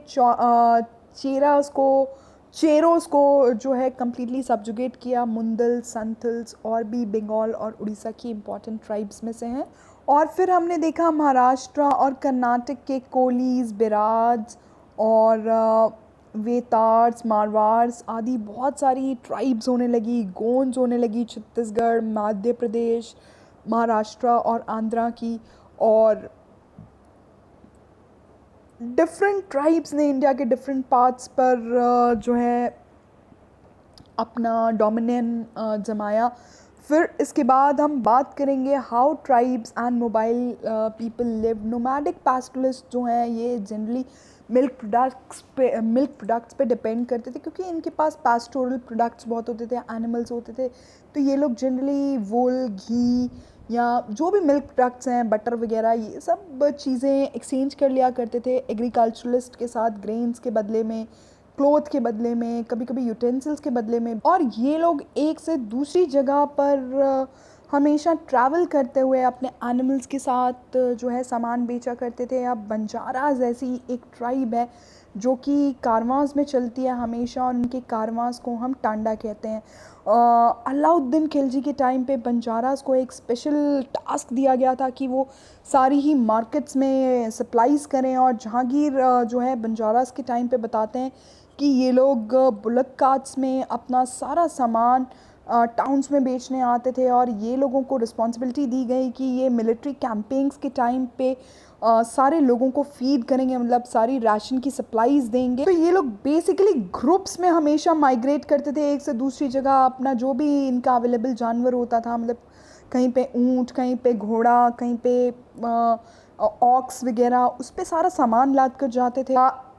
चेरोज़ को जो है कम्प्लीटली सब्जुगेट किया। मुंदल, संथल्स और भी बंगाल और उड़ीसा की इम्पॉर्टेंट ट्राइब्स में से हैं। और फिर हमने देखा महाराष्ट्र और कर्नाटक के कोलीज, बिराज और वेतार्स, मारवाड़्स आदि बहुत सारी ट्राइब्स होने लगी, गोंड्स होने लगी छत्तीसगढ़, मध्य प्रदेश, महाराष्ट्र और आंध्रा की। और डिफरेंट ट्राइब्स ने इंडिया के डिफरेंट पार्ट्स पर जो है अपना डोमिनियन जमाया। फिर इसके बाद हम बात करेंगे how tribes and mobile people live. Nomadic pastoralist जो हैं ये जनरली मिल्क प्रोडक्ट्स पे डिपेंड करते थे, क्योंकि इनके पास पैस्टोरल प्रोडक्ट्स बहुत होते थे, एनिमल्स होते थे। तो ये लोग जनरली वूल, घी या जो भी मिल्क प्रोडक्ट्स हैं, बटर वगैरह, ये सब चीज़ें एक्सचेंज कर लिया करते थे एग्रीकल्चरलिस्ट के साथ ग्रेन्स के बदले में, क्लोथ के बदले में, कभी कभी यूटेंसिल्स के बदले में। और ये लोग एक से दूसरी जगह पर हमेशा ट्रैवल करते हुए अपने एनिमल्स के साथ जो है सामान बेचा करते थे। अब बंजाराज ऐसी एक ट्राइब है जो कि कारवांस में चलती है हमेशा, और उनके कारवांस को हम टांडा कहते हैं। अलाउद्दीन खिलजी के टाइम पे बंजारास को एक स्पेशल टास्क दिया गया था कि वो सारी ही मार्केट्स में सप्लाईज करें। और जहांगीर जो है बंजारास के टाइम पे बताते हैं कि ये लोग बुलक कार्ट्स में अपना सारा सामान टाउन्स में बेचने आते थे, और ये लोगों को रिस्पॉन्सिबिलिटी दी गई कि ये मिलिट्री कैंपेन्स के टाइम पे सारे लोगों को फीड करेंगे, मतलब सारी राशन की सप्लाईज देंगे। तो ये लोग बेसिकली ग्रुप्स में हमेशा माइग्रेट करते थे एक से दूसरी जगह, अपना जो भी इनका अवेलेबल जानवर होता था, मतलब कहीं पे ऊंट, कहीं पे घोड़ा, कहीं पे ऑक्स वगैरह, उस पे सारा सामान लाद कर जाते थे।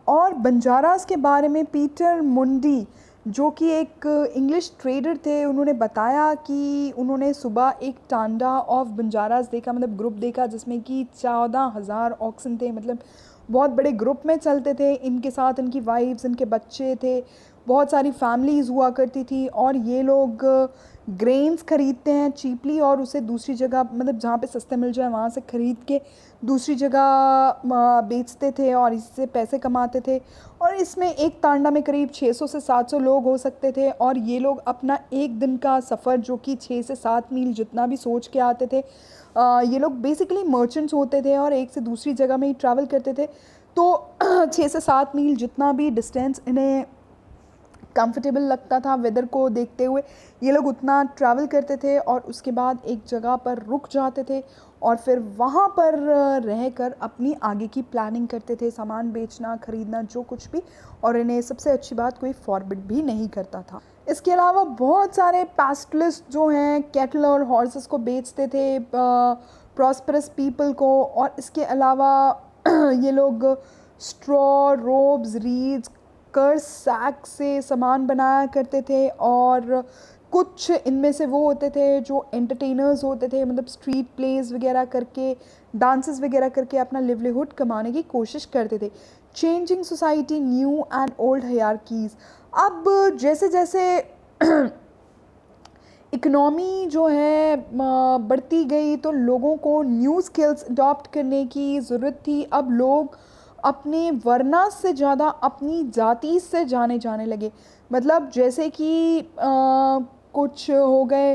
और बंजारास के बारे में पीटर मुंडी जो कि एक इंग्लिश ट्रेडर थे, उन्होंने बताया कि उन्होंने सुबह एक टांडा ऑफ बंजारास देखा, मतलब ग्रुप देखा, जिसमें कि 14,000 ऑक्सन थे, मतलब बहुत बड़े ग्रुप में चलते थे। इनके साथ इनकी वाइफ्स, इनके बच्चे थे, बहुत सारी फैमिलीज़ हुआ करती थी। और ये लोग ग्रेन्स ख़रीदते हैं चीपली और उसे दूसरी जगह, मतलब जहाँ पे सस्ते मिल जाए वहाँ से ख़रीद के दूसरी जगह बेचते थे और इससे पैसे कमाते थे। और इसमें एक तांडा में करीब 600 से 700 लोग हो सकते थे। और ये लोग अपना एक दिन का सफ़र जो कि 6 से 7 मील जितना भी सोच के आते थे, ये लोग बेसिकली मर्चेंट्स होते थे और एक से दूसरी जगह में ही ट्रैवल करते थे। तो 6 से 7 मील जितना भी डिस्टेंस इन्हें कंफर्टेबल लगता था वेदर को देखते हुए, ये लोग उतना ट्रैवल करते थे और उसके बाद एक जगह पर रुक जाते थे और फिर वहाँ पर रहकर अपनी आगे की प्लानिंग करते थे, सामान बेचना, ख़रीदना, जो कुछ भी। और इन्हें सबसे अच्छी बात, कोई फॉरबिट भी नहीं करता था। इसके अलावा बहुत सारे पैस्टलिस्ट जो हैं कैटल और हॉर्सेस को बेचते थे प्रॉस्परस पीपल को। और इसके अलावा ये लोग स्ट्रॉ, रोब्स, रीड्स, कर, सैक से सामान बनाया करते थे। और कुछ इनमें से वो होते थे जो एंटरटेनर्स होते थे, मतलब स्ट्रीट प्लेज वगैरह करके, डांसेस वगैरह करके अपना लिवलीहुड कमाने की कोशिश करते थे। Changing society, new and old hierarchies. अब जैसे जैसे इकनॉमी जो है बढ़ती गई तो लोगों को न्यू स्किल्स अडॉप्ट करने की ज़रूरत थी। अब लोग अपने वर्ना से ज़्यादा अपनी जाति से जाने लगे। मतलब जैसे कि कुछ हो गए,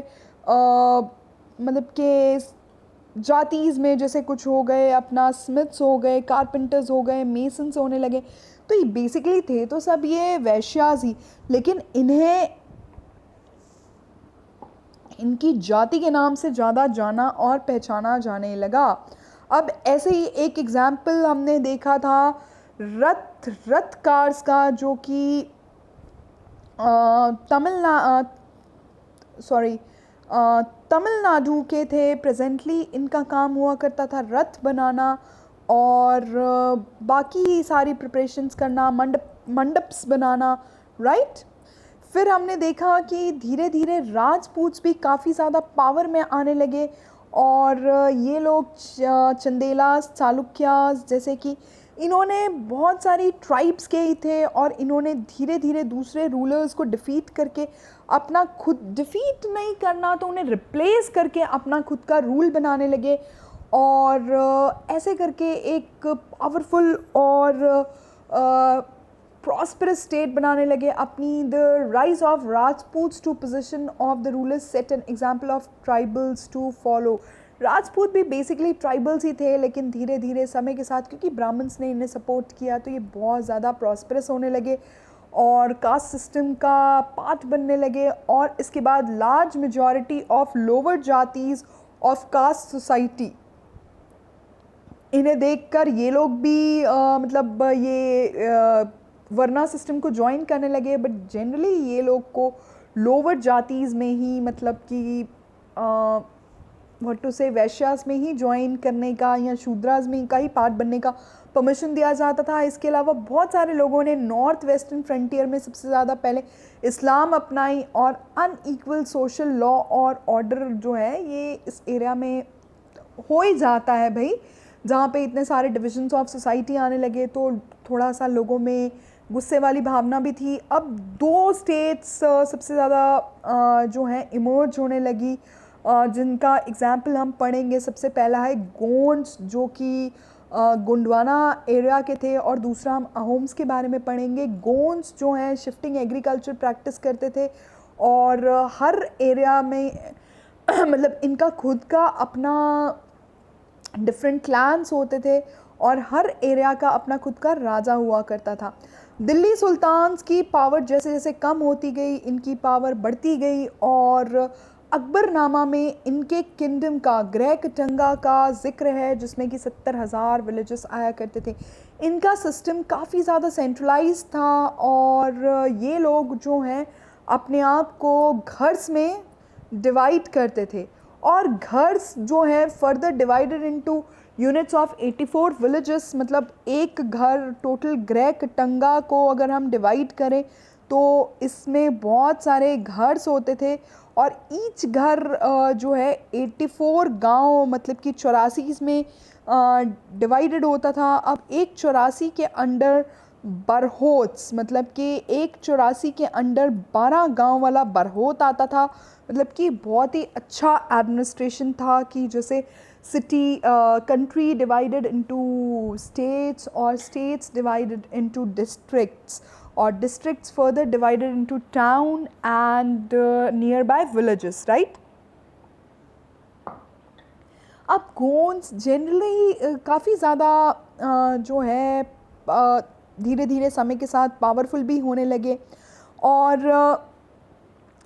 मतलब के जातीज़ में जैसे कुछ हो गए, अपना स्मिथ्स हो गए, कारपेंटर्स हो गए, मेसन्स होने लगे। तो ये बेसिकली थे तो सब ये वैश्यास ही, लेकिन इन्हें इनकी जाति के नाम से ज़्यादा जाना और पहचाना जाने लगा। अब ऐसे ही एक एग्ज़ाम्पल हमने देखा था रथ कार्स का, जो कि तमिलनाडु के थे। प्रेजेंटली इनका काम हुआ करता था रथ बनाना और बाकी सारी प्रिपरेशंस करना, मंडप्स बनाना, राइट। फिर हमने देखा कि धीरे धीरे राजपूत भी काफ़ी ज़्यादा पावर में आने लगे और ये लोग चंदेलास, चालुक्यास, जैसे कि इन्होंने बहुत सारी ट्राइब्स के ही थे और इन्होंने धीरे धीरे दूसरे रूलर्स को डिफ़ीट करके अपना खुद, डिफ़ीट नहीं करना तो उन्हें रिप्लेस करके अपना खुद का रूल बनाने लगे। और ऐसे करके एक पावरफुल और प्रॉस्परस स्टेट बनाने लगे अपनी। The rise of Rajputs to position of the rulers set an example of tribals to follow. Rajput भी बेसिकली ट्राइबल्स ही थे, लेकिन धीरे धीरे समय के साथ क्योंकि ब्राह्मण्स ने इन्हें सपोर्ट किया तो ये बहुत ज़्यादा प्रॉस्परस होने लगे और कास्ट सिस्टम का पार्ट बनने लगे। और इसके बाद large majority of lower जातीज of caste society, इन्हें देखकर ये लोग भी मतलब ये वर्ना सिस्टम को ज्वाइन करने लगे। बट जनरली ये लोग को लोअर जातीज़ में ही, मतलब कि व्हाट टू से, वैश्यास में ही ज्वाइन करने का या शूद्रास में का ही पार्ट बनने का परमिशन दिया जाता था। इसके अलावा बहुत सारे लोगों ने नॉर्थ वेस्टर्न फ्रंटियर में सबसे ज़्यादा पहले इस्लाम अपनाई और अनइक्वल सोशल लॉ और ऑर्डर जो है ये इस एरिया में हो ही जाता है भाई। जहाँ पे इतने सारे डिविजन्स ऑफ सोसाइटी आने लगे तो थोड़ा सा लोगों में गुस्से वाली भावना भी थी। अब दो स्टेट्स सबसे ज़्यादा जो हैं इमर्ज होने लगी, जिनका एग्जाम्पल हम पढ़ेंगे। सबसे पहला है गोंड्स, जो कि गोंडवाना एरिया के थे, और दूसरा हम अहोम्स के बारे में पढ़ेंगे। गोंड्स जो हैं शिफ्टिंग एग्रीकल्चर प्रैक्टिस करते थे, और हर एरिया में मतलब इनका खुद का अपना डिफरेंट क्लैंस होते थे, और हर एरिया का अपना खुद का राजा हुआ करता था। दिल्ली सुल्तान्स की पावर जैसे जैसे कम होती गई, इनकी पावर बढ़ती गई, और अकबरनामा में इनके किंगडम का, ग्रैकटंगा का जिक्र है, जिसमें कि 70,000 विलेजेस आया करते थे। इनका सिस्टम काफ़ी ज़्यादा सेंट्रलाइज था, और ये लोग जो हैं अपने आप को घर्स में डिवाइड करते थे, और घर्स जो है further divided into units of 84 villages. मतलब एक घर टोटल ग्रैकटंगा को अगर हम डिवाइड करें तो इसमें बहुत सारे घर्स होते थे, और ईच घर जो है 84 गांव मतलब कि 84 में डिवाइडेड होता था। अब एक 84 के अंडर बरहोत्स, मतलब कि एक 84 के अंडर 12 गांव वाला बरहोत आता था। मतलब कि बहुत ही अच्छा एडमिनिस्ट्रेशन था, कि जैसे city country divided into states, और स्टेट्स डिवाइडेड इनटू डिस्ट्रिक्ट्स, और districts further divided into town and near by villages, right. अब गोंड्स जनरली काफ़ी ज़्यादा जो है धीरे धीरे समय के साथ पावरफुल भी होने लगे, और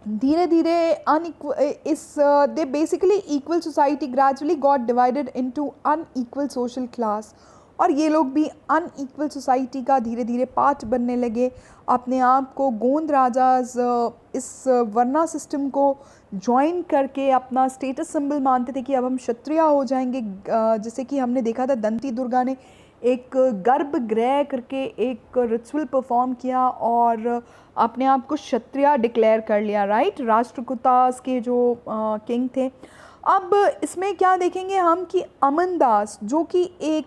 धीरे धीरे they basically equal society gradually got divided into unequal social class, और ये लोग भी अनइक्वल सोसाइटी का धीरे धीरे पार्ट बनने लगे। अपने आप को गोंद राजाज इस वर्ना सिस्टम को ज्वाइन करके अपना स्टेटस सिंबल मानते थे कि अब हम क्षत्रिय हो जाएंगे। जैसे कि हमने देखा था दंती दुर्गा ने एक गर्भगृह करके एक रिचुअल परफॉर्म किया, और अपने आप को क्षत्रिय डिक्लेयर कर लिया, राइट। राष्ट्रकूटास के जो किंग थे। अब इसमें क्या देखेंगे हम कि अमनदास, जो कि एक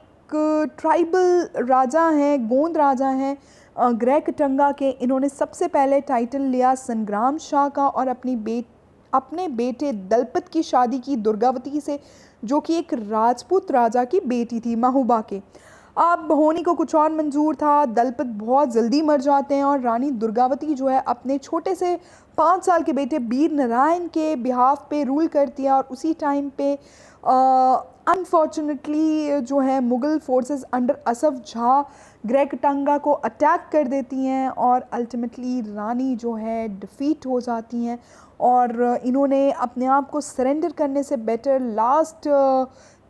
ट्राइबल राजा हैं, गोंद राजा हैं ग्रैकटंगा के, इन्होंने सबसे पहले टाइटल लिया संग्राम शाह का, और अपने बेटे दलपत की शादी की दुर्गावती से, जो कि एक राजपूत राजा की बेटी थी महूबा के। अब होनी को कुछ और मंजूर था, दलपत बहुत जल्दी मर जाते हैं, और रानी दुर्गावती जो है अपने छोटे से 5 साल के बेटे वीर नारायण के बिहाफ पे रूल करती है, और उसी टाइम पे अनफॉर्चुनेटली जो है मुग़ल फोर्सेस अंडर असफ झा ग्रैकटंगा को अटैक कर देती हैं, और अल्टीमेटली रानी जो है डिफ़ीट हो जाती हैं, और इन्होंने अपने आप को सरेंडर करने से बेटर लास्ट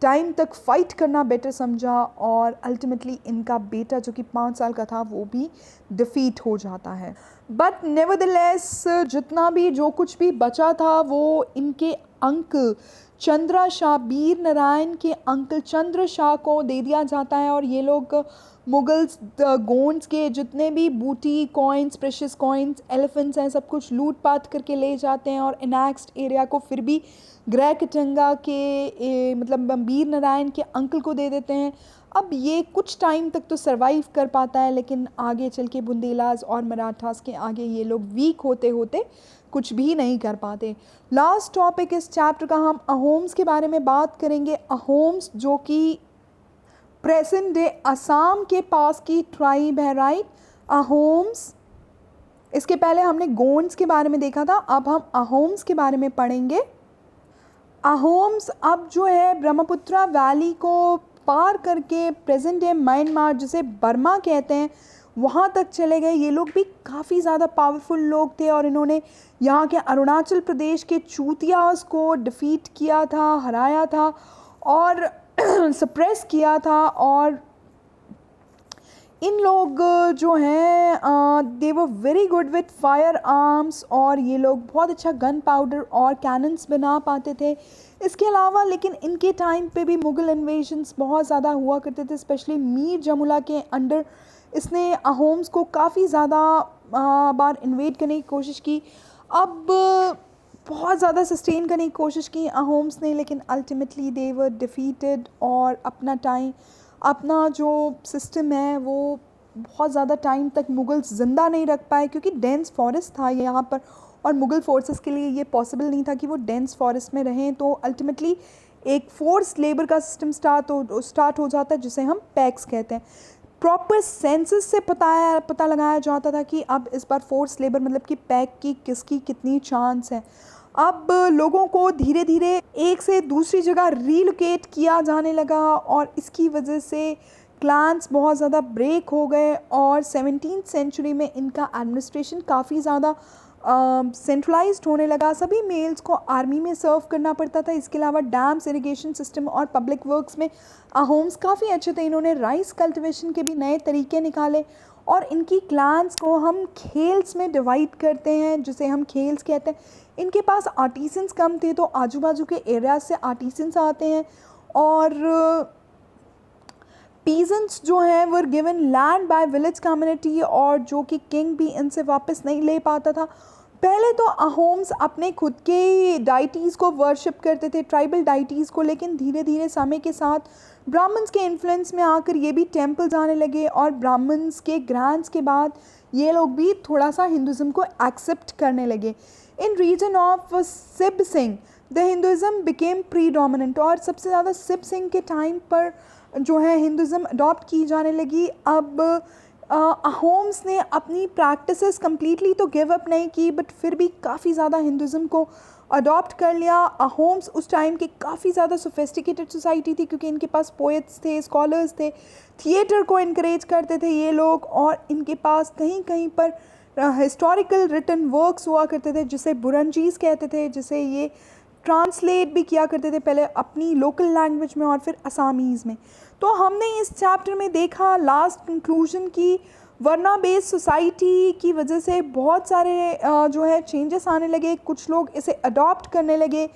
टाइम तक फाइट करना बेटर समझा, और अल्टीमेटली इनका बेटा जो कि 5 साल का था वो भी डिफ़ीट हो जाता है। बट नेवरदलेस जितना भी जो कुछ भी बचा था वो इनके अंकल चंद्रा शाह, वीर नारायण के अंकल चंद्र शाह को दे दिया जाता है, और ये लोग मुगल्स गोंड्स के जितने भी बूटी कॉइन्स, प्रेशियस कॉइन्स, एलिफेंट्स हैं, सब कुछ लूट पाट करके ले जाते हैं, और इनेक्स्ट एरिया को फिर भी ग्रैकटंगा के मतलब वीर नारायण के अंकल को दे देते हैं। अब ये कुछ टाइम तक तो सरवाइव कर पाता है, लेकिन आगे चल के बुंदेलास और मराठास के आगे ये लोग वीक होते होते कुछ भी नहीं कर पाते। लास्ट टॉपिक इस चैप्टर का हम अहोम्स के बारे में बात करेंगे। अहोम्स जो कि प्रेजेंट डे असम के पास की ट्राइब है, राइट। अहोम्स, इसके पहले हमने गोंड्स के बारे में देखा था, अब हम अहोम्स के बारे में पढ़ेंगे। अहोम्स अब जो है ब्रह्मपुत्रा वैली को पार करके प्रेजेंट डे म्यांमार, जिसे बर्मा कहते हैं, वहाँ तक चले गए। ये लोग भी काफ़ी ज़्यादा पावरफुल लोग थे, और इन्होंने यहाँ के अरुणाचल प्रदेश के चूतियास को डिफ़ीट किया था, हराया था, और सप्रेस किया था। और इन लोग जो हैं they were very good with firearms, और ये लोग बहुत अच्छा गन पाउडर और कैनन्स बना पाते थे। इसके अलावा लेकिन इनके टाइम पे भी मुग़ल इन्वेजन्स बहुत ज़्यादा हुआ करते थे, स्पेशली मीर जमुला के अंडर इसने अहोम्स को काफ़ी ज़्यादा बार इन्वेड करने की कोशिश की। अब बहुत ज़्यादा सस्टेन करने की कोशिश की अहोम्स ने, लेकिन अल्टीमेटली दे वर डिफीटेड, और अपना जो सिस्टम है वो बहुत ज़्यादा टाइम तक मुगल्स ज़िंदा नहीं रख पाए, क्योंकि डेंस फॉरेस्ट था यहाँ पर और मुग़ल फोर्सेस के लिए ये पॉसिबल नहीं था कि वो डेंस फॉरेस्ट में रहें। तो अल्टीमेटली एक फोर्स लेबर का सिस्टम स्टार्ट हो जाता है, जिसे हम पैक्स कहते हैं। प्रॉपर सेंसस से पता लगाया जाता था कि अब इस बार फोर्स लेबर मतलब कि पैक की किसकी कितनी चांस है। अब लोगों को धीरे धीरे एक से दूसरी जगह रीलोकेट किया जाने लगा और इसकी वजह से क्लान्स बहुत ज़्यादा ब्रेक हो गए और 17th सेंचुरी में इनका एडमिनिस्ट्रेशन काफ़ी ज़्यादा सेंट्रलाइज्ड होने लगा। सभी मेल्स को आर्मी में सर्व करना पड़ता था। इसके अलावा डैम्स, इरिगेशन सिस्टम और पब्लिक वर्क्स में अहोम्स काफ़ी अच्छे थे। इन्होंने राइस कल्टिवेशन के भी नए तरीके निकाले और इनकी क्लान्स को हम खेल्स में डिवाइड करते हैं, जिसे हम खेल्स कहते हैं। इनके पास आर्टिसंस कम थे, तो आजू बाजू के एरियाज से आर्टिसंस आते हैं और पीजेंट्स जो हैं वो given land by village community, और जो कि किंग भी इनसे वापस नहीं ले पाता था। पहले तो अहोम्स अपने खुद के डाइटीज़ को वर्शिप करते थे, ट्राइबल डाइटीज़ को, लेकिन धीरे धीरे समय के साथ ब्राह्मण्स के इन्फ्लुएंस में आकर ये भी टेम्पल्स आने लगे और ब्राह्मण्स के ग्रांट्स के बाद ये लोग भी थोड़ा सा हिंदुज़म को एक्सेप्ट करने लगे। इन रीजन ऑफ सिब Singh the Hinduism became predominant, और सबसे ज़्यादा सिब सिंह के टाइम पर जो है हिंदुज़म अडॉप्ट की जाने लगी। अब अहोम्स ने अपनी प्रैक्टिसेस कम्प्लीटली तो गिव अप नहीं की, बट फिर भी काफ़ी ज़्यादा हिंदुज़म को अडॉप्ट कर लिया। अहोम्स उस टाइम की काफ़ी ज़्यादा सोफिस्टिकेटेड सोसाइटी थी, क्योंकि इनके पास पोएट्स थे, स्कॉलर्स थे, थिएटर को इनक्रेज करते थे ये लोग, और इनके पास कहीं कहीं पर हिस्टोरिकल रिटन वर्क्स हुआ करते थे, जिसे बुरंजीज़ कहते थे, जिसे ये ट्रांसलेट भी किया करते थे, पहले अपनी लोकल लैंग्वेज में और फिर असामीज़ में। तो हमने इस चैप्टर में देखा लास्ट कंक्लूजन की वर्ना बेस्ड सोसाइटी की वजह से बहुत सारे जो है चेंजेस आने लगे। कुछ लोग इसे अडॉप्ट करने लगे,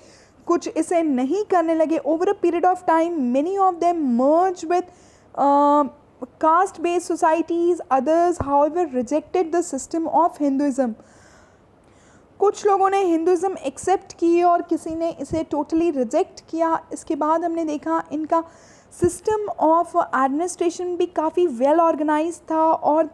कुछ इसे नहीं करने लगे। Over a period of time many of them merge with caste based societies, others however rejected the system of Hinduism. कुछ लोगों ने हिंदुज़म एक्सेप्ट की और किसी ने इसे टोटली रिजेक्ट किया। इसके बाद हमने देखा इनका सिस्टम ऑफ एडमिनिस्ट्रेशन भी काफ़ी वेल ऑर्गेनाइज था और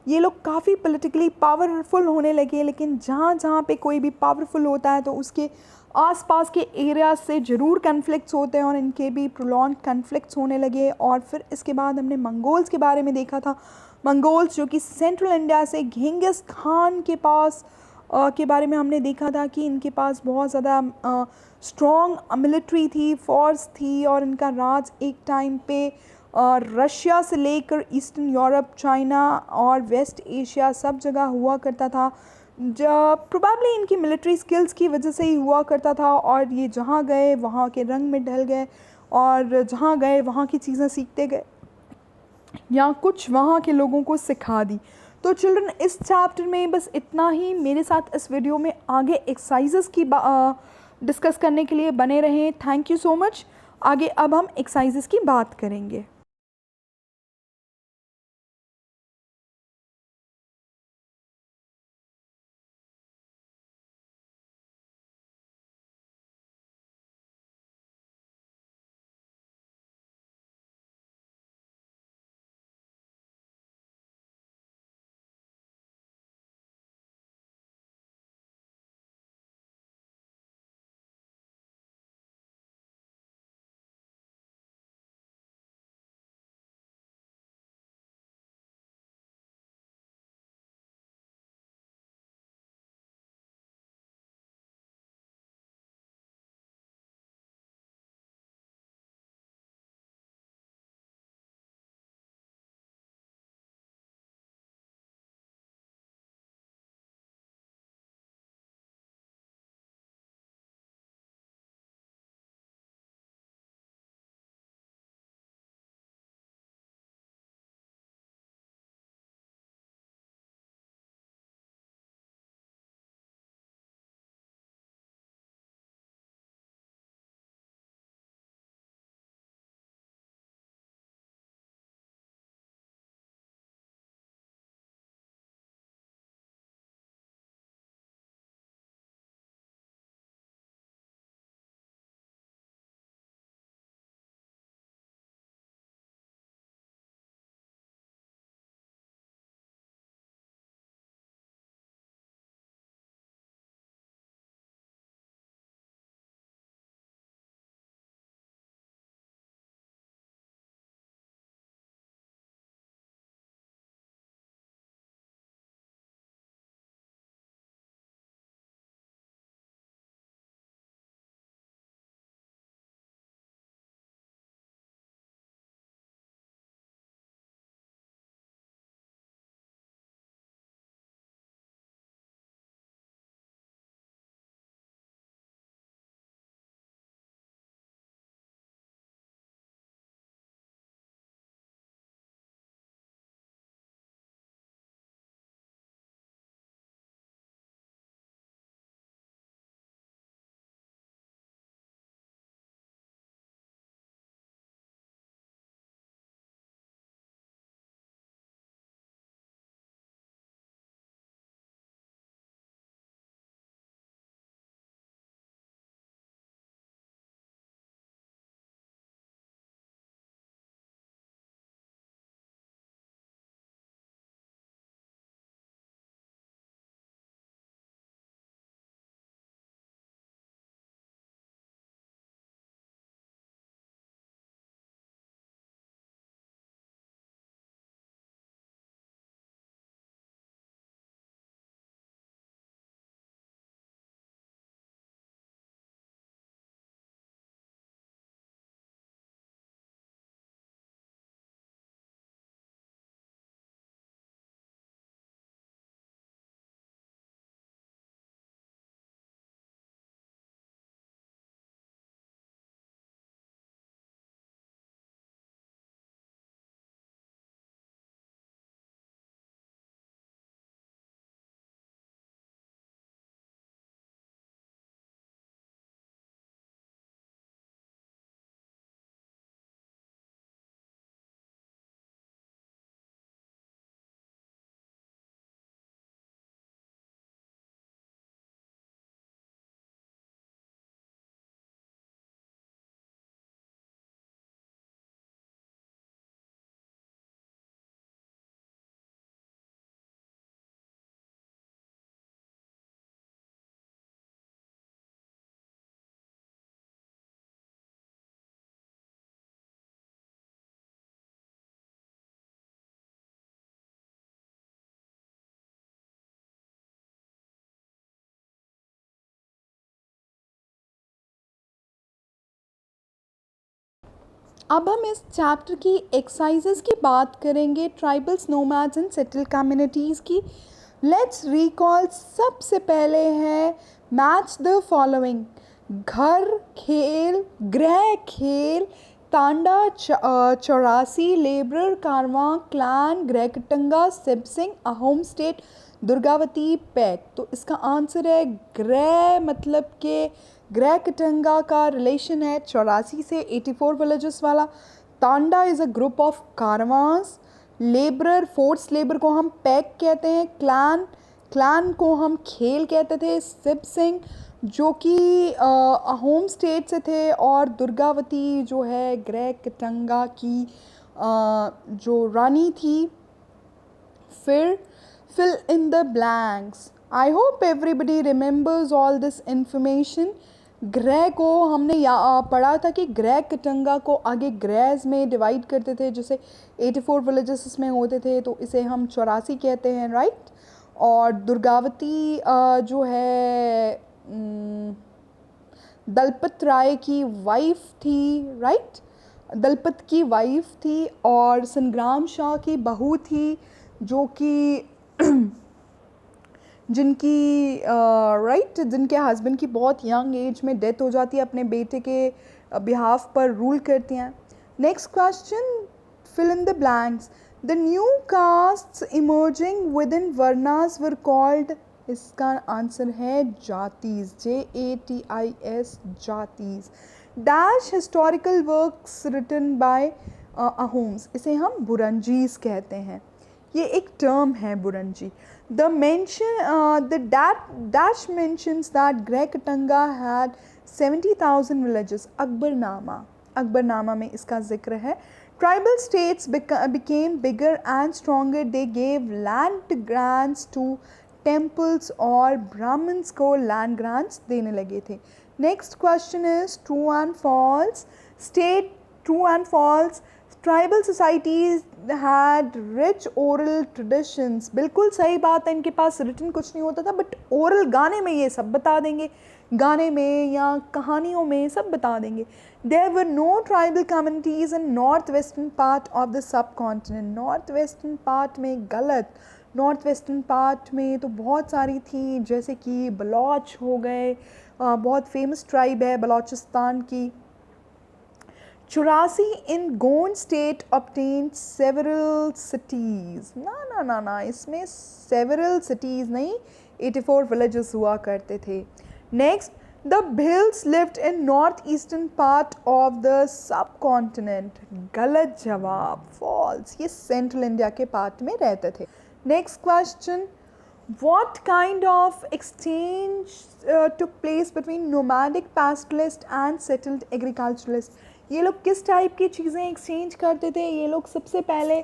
ये लोग काफ़ी पॉलिटिकली पावरफुल होने लगे। लेकिन जहाँ जहाँ पे कोई भी पावरफुल होता है तो उसके आसपास के एरियाज से ज़रूर कन्फ्लिक्ट्स होते हैं, और इनके भी प्रोलॉन्ग कन्फ्लिक्ट्स होने लगे। और फिर इसके बाद हमने मंगोल्स के बारे में देखा था। मंगोल्स जो कि सेंट्रल इंडिया से घिंगिस खान के पास के बारे में हमने देखा था कि इनके पास बहुत ज़्यादा स्ट्रॉन्ग मिलिट्री थी, फोर्स थी, और इनका राज एक टाइम पे रशिया से लेकर ईस्टर्न यूरोप, चाइना और वेस्ट एशिया सब जगह हुआ करता था। प्रोबेबली इनकी मिलिट्री स्किल्स की वजह से ही हुआ करता था, और ये जहाँ गए वहाँ के रंग में ढल गए और जहाँ गए वहाँ की चीज़ें सीखते गए या कुछ वहाँ के लोगों को सिखा दी। तो चिल्ड्रन इस चैप्टर में बस इतना ही। मेरे साथ इस वीडियो में आगे एक्सरसाइजेस की डिस्कस करने के लिए बने रहें। Thank you so much. आगे अब हम एक्सरसाइजेस की बात करेंगे। अब हम इस चैप्टर की एक्सरसाइजेस की बात करेंगे, tribals, nomads and settle communities की। Let's recall. सबसे पहले है मैच द फॉलोइंग: घर, खेल, गृह, खेल, तांडा, चौरासी, लेबर, कारवां, क्लैन, ग्रहकटंगा, सिबसिंग, अहोम स्टेट, दुर्गावती, पैक। तो इसका आंसर है ग्रह, मतलब कि ग्रहकटंगा का रिलेशन है 84 से, 84 विलेजेस वाला। तांडा is a group of कारवांस। Labour, force labour को हम पैक कहते हैं। क्लैन को हम खेल कहते थे। सिबसिंग जो कि अहोम स्टेट से थे, और दुर्गावती जो है ग्रहकटंगा की जो रानी थी। फिर fill in the blanks. I hope everybody remembers all this information. ग्रह को हमने पढ़ा था कि ग्रह कटंगा को आगे ग्रहज में डिवाइड करते थे, जैसे 84 विलेजेस इसमें होते थे, तो इसे हम 84 कहते हैं, राइट। और दुर्गावती जो है दलपत राय की वाइफ थी, राइट, दलपत की वाइफ थी, और संग्राम शाह की बहू थी, जो कि जिनकी जिनके हस्बैंड की बहुत यंग एज में डेथ हो जाती है, अपने बेटे के बिहाफ पर रूल करती हैं। Next question, fill in the blanks. The new castes emerging within varnas were called. इसका आंसर है jatis, JATIS, jatis. Dash historical works written by Ahoms. इसे हम बुरंजीज कहते हैं, ये एक टर्म है Buranji. The dash mentions that Grehkatanga had 70,000 villages. Akbarnama में इसका जिक्र है। Tribal states became bigger and stronger. They gave land grants to temples, और ब्राह्मण्स को land grants देने लगे थे। Next question is true and false. State true and false. Tribal societies had rich oral traditions. बिल्कुल सही बात है, इनके पास रिटन कुछ नहीं होता था, बट ओरल गाने में ये सब बता देंगे, गाने में या कहानियों में सब बता देंगे। There were no tribal communities in north western part of the subcontinent. North western part में गलत, नॉर्थ वेस्टर्न पार्ट में तो बहुत सारी थी, जैसे कि बलोच हो गए, बहुत फेमस ट्राइब है बलोचिस्तान की। 84 in Gond state obtained several cities. ना, इसमें several cities नहीं, 84 villages हुआ करते थे। Next, the Bhils lived in northeastern part of the subcontinent. गलत जवाब, false, ये सेंट्रल इंडिया के पार्ट में रहते थे। Next question, what kind of exchange took place between nomadic pastoralist and settled agriculturalist? ये लोग किस टाइप की चीज़ें एक्सचेंज करते थे? ये लोग सबसे पहले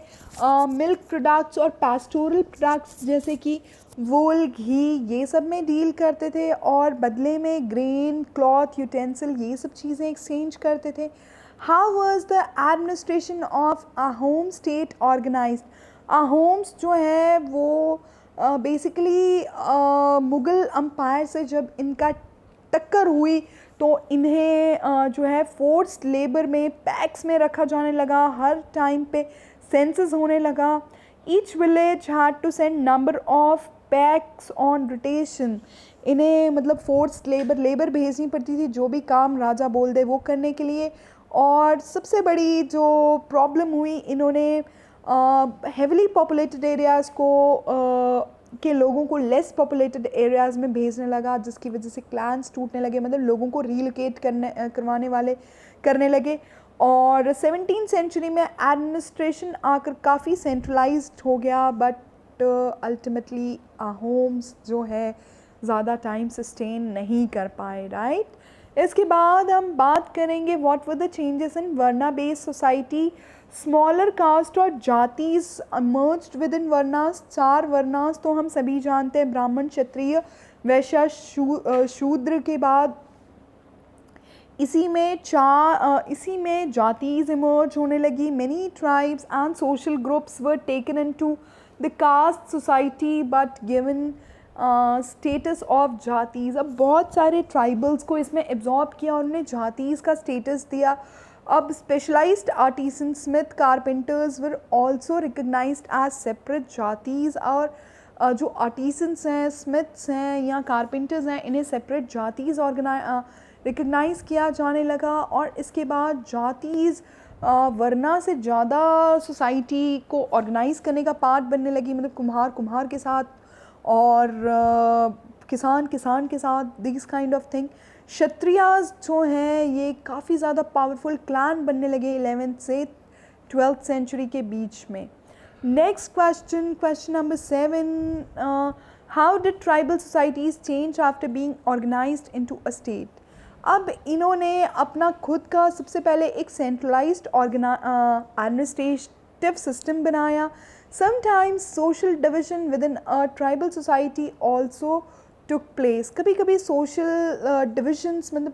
मिल्क प्रोडक्ट्स और पैस्टोरल प्रोडक्ट्स जैसे कि वूल, घी, ये सब में डील करते थे, और बदले में ग्रेन, क्लॉथ, यूटेंसिल, ये सब चीज़ें एक्सचेंज करते थे। How was the administration of Ahom state organized? Ahoms जो है वो बेसिकली मुग़ल अम्पायर से जब इनका टक्कर हुई तो इन्हें जो है फोर्स्ड लेबर में, पैक्स में रखा जाने लगा, हर टाइम पे सेंसस होने लगा। Each village had to send number of paiks on rotation. इन्हें मतलब फोर्स्ड लेबर भेजनी पड़ती थी, जो भी काम राजा बोल दे वो करने के लिए। और सबसे बड़ी जो प्रॉब्लम हुई, इन्होंने हेविली पॉपुलेटेड एरियाज़ को के लोगों को लेस पॉपुलेटेड एरियाज़ में भेजने लगा, जिसकी वजह से क्लैंस टूटने लगे, मतलब लोगों को रीलोकेट करने लगे। और 17th सेंचुरी में एडमिनिस्ट्रेशन आकर काफ़ी सेंट्रलाइज्ड हो गया, बट अल्टीमेटली अहोम्स जो है ज़्यादा टाइम सस्टेन नहीं कर पाए, राइट। इसके बाद हम बात करेंगे what were the changes in varna based society. Smaller caste और जातीज इमर्ज्ड विद इन वर्नास। 4 वर्नास तो हम सभी जानते हैं, ब्राह्मण, क्षत्रिय, वैश्य, शूद्र के बाद इसी में जातीज इमर्ज होने लगी। Many tribes and social groups were taken into the caste society but given status of jatis. अब बहुत सारे ट्राइबल्स को इसमें एब्जॉर्ब किया और उन्हें जातीज का स्टेटस दिया। अब specialised artisan smith carpenters were also recognised as separate jatis, और जो आर्टिसंस हैं, स्मिथ्स हैं या कारपेंटर्स हैं, इन्हें सेपरेट जातीज़ रिकग्नाइज़ किया जाने लगा। और इसके बाद जातीज़ वरना से ज़्यादा सोसाइटी को ऑर्गेनाइज़ करने का पार्ट बनने लगी, मतलब कुम्हार कुम्हार के साथ और किसान किसान के साथ, this kind of thing. Kshatriyas जो हैं ये काफ़ी ज़्यादा पावरफुल क्लैन बनने लगे 11th से 12th सेंचुरी के बीच में। Next question, question number 7, how did tribal societies change after being organised into a state. अब इन्होंने अपना खुद का सबसे पहले एक सेंट्रलाइज्ड एडमिनिस्ट्रेटिव सिस्टम बनाया। Sometimes social division with in a tribal society also took place. कभी कभी सोशल डिविजन्स, मतलब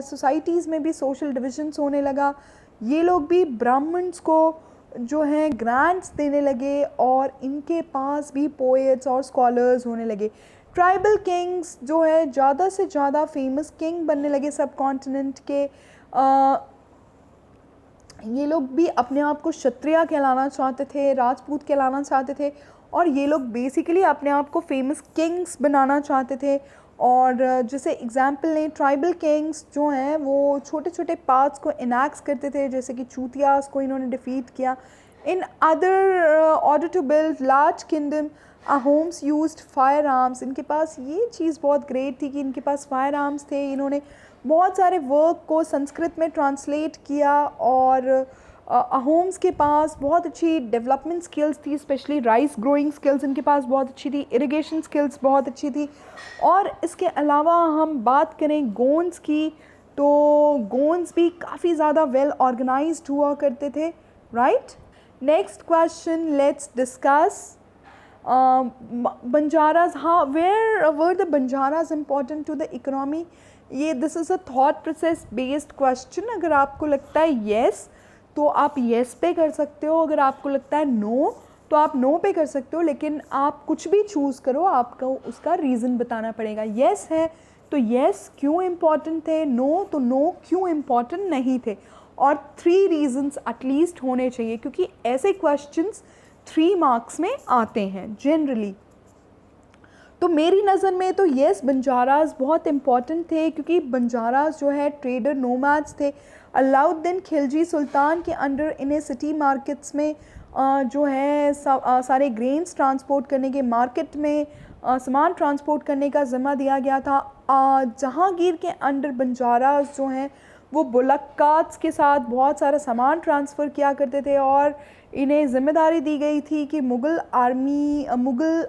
सोसाइटीज़ में भी सोशल डिविजन्स होने लगा। ये लोग भी ब्राह्मण्स को जो हैं ग्रांट्स देने लगे और इनके पास भी पोएट्स और स्कॉलर्स होने लगे। ट्राइबल किंग्स जो है ज़्यादा से ज़्यादा फेमस किंग बनने लगे सब कॉन्टिनेंट के। ये लोग भी अपने आप को क्षत्रिय कहलाना चाहते थे, राजपूत कहलाना चाहते थे, और ये लोग बेसिकली अपने आप को फेमस किंग्स बनाना चाहते थे। और जैसे एग्जाम्पल लें, ट्राइबल किंग्स जो हैं वो छोटे छोटे पार्ट्स को इनैक्ट करते थे, जैसे कि चूतियास को इन्होंने डिफीट किया। In other order to build large kingdom Ahoms used firearms. इनके पास ये चीज़ बहुत ग्रेट थी कि इनके पास फायर आर्म्स थे। इन्होंने बहुत सारे वर्क को संस्कृत में ट्रांसलेट किया और अहोम्स के पास बहुत अच्छी डेवलपमेंट स्किल्स थी, स्पेशली राइस ग्रोइंग स्किल्स इनके पास बहुत अच्छी थी, इरिगेशन स्किल्स बहुत अच्छी थी। और इसके अलावा हम बात करें गोंड्स की, तो गोंड्स भी काफ़ी ज़्यादा वेल ऑर्गेनाइज्ड हुआ करते थे, right. Next question, let's discuss Banjaras. हाँ, where were the Banjaras important to the economy. ये this is a thought process based question. अगर आपको लगता है येस तो आप येस पे कर सकते हो, अगर आपको लगता है नो तो आप नो पे कर सकते हो, लेकिन आप कुछ भी चूज़ करो, आपको उसका रीज़न बताना पड़ेगा। येस है तो येस क्यों इम्पॉर्टेंट थे, नो तो नो क्यों इम्पॉर्टेंट नहीं थे, और 3 रीजंस एटलीस्ट होने चाहिए, क्योंकि ऐसे क्वेश्चंस 3 मार्क्स में आते हैं जनरली। तो मेरी नज़र में तो येस, बंजाराज बहुत इम्पॉर्टेंट थे, क्योंकि बंजाराज जो है ट्रेडर नोमैड्स थे। अलाउद्दीन खिलजी सुल्तान के अंडर इन्हें सिटी मार्केट्स में जो है सारे ग्रेन्स ट्रांसपोर्ट करने के, मार्केट में सामान ट्रांसपोर्ट करने का ज़िम्मा दिया गया था। जहांगीर के अंडर बंजाराज जो हैं वो बुलक्काट्स के साथ बहुत सारा सामान ट्रांसफ़र किया करते थे, और इन्हें ज़िम्मेदारी दी गई थी कि मुग़ल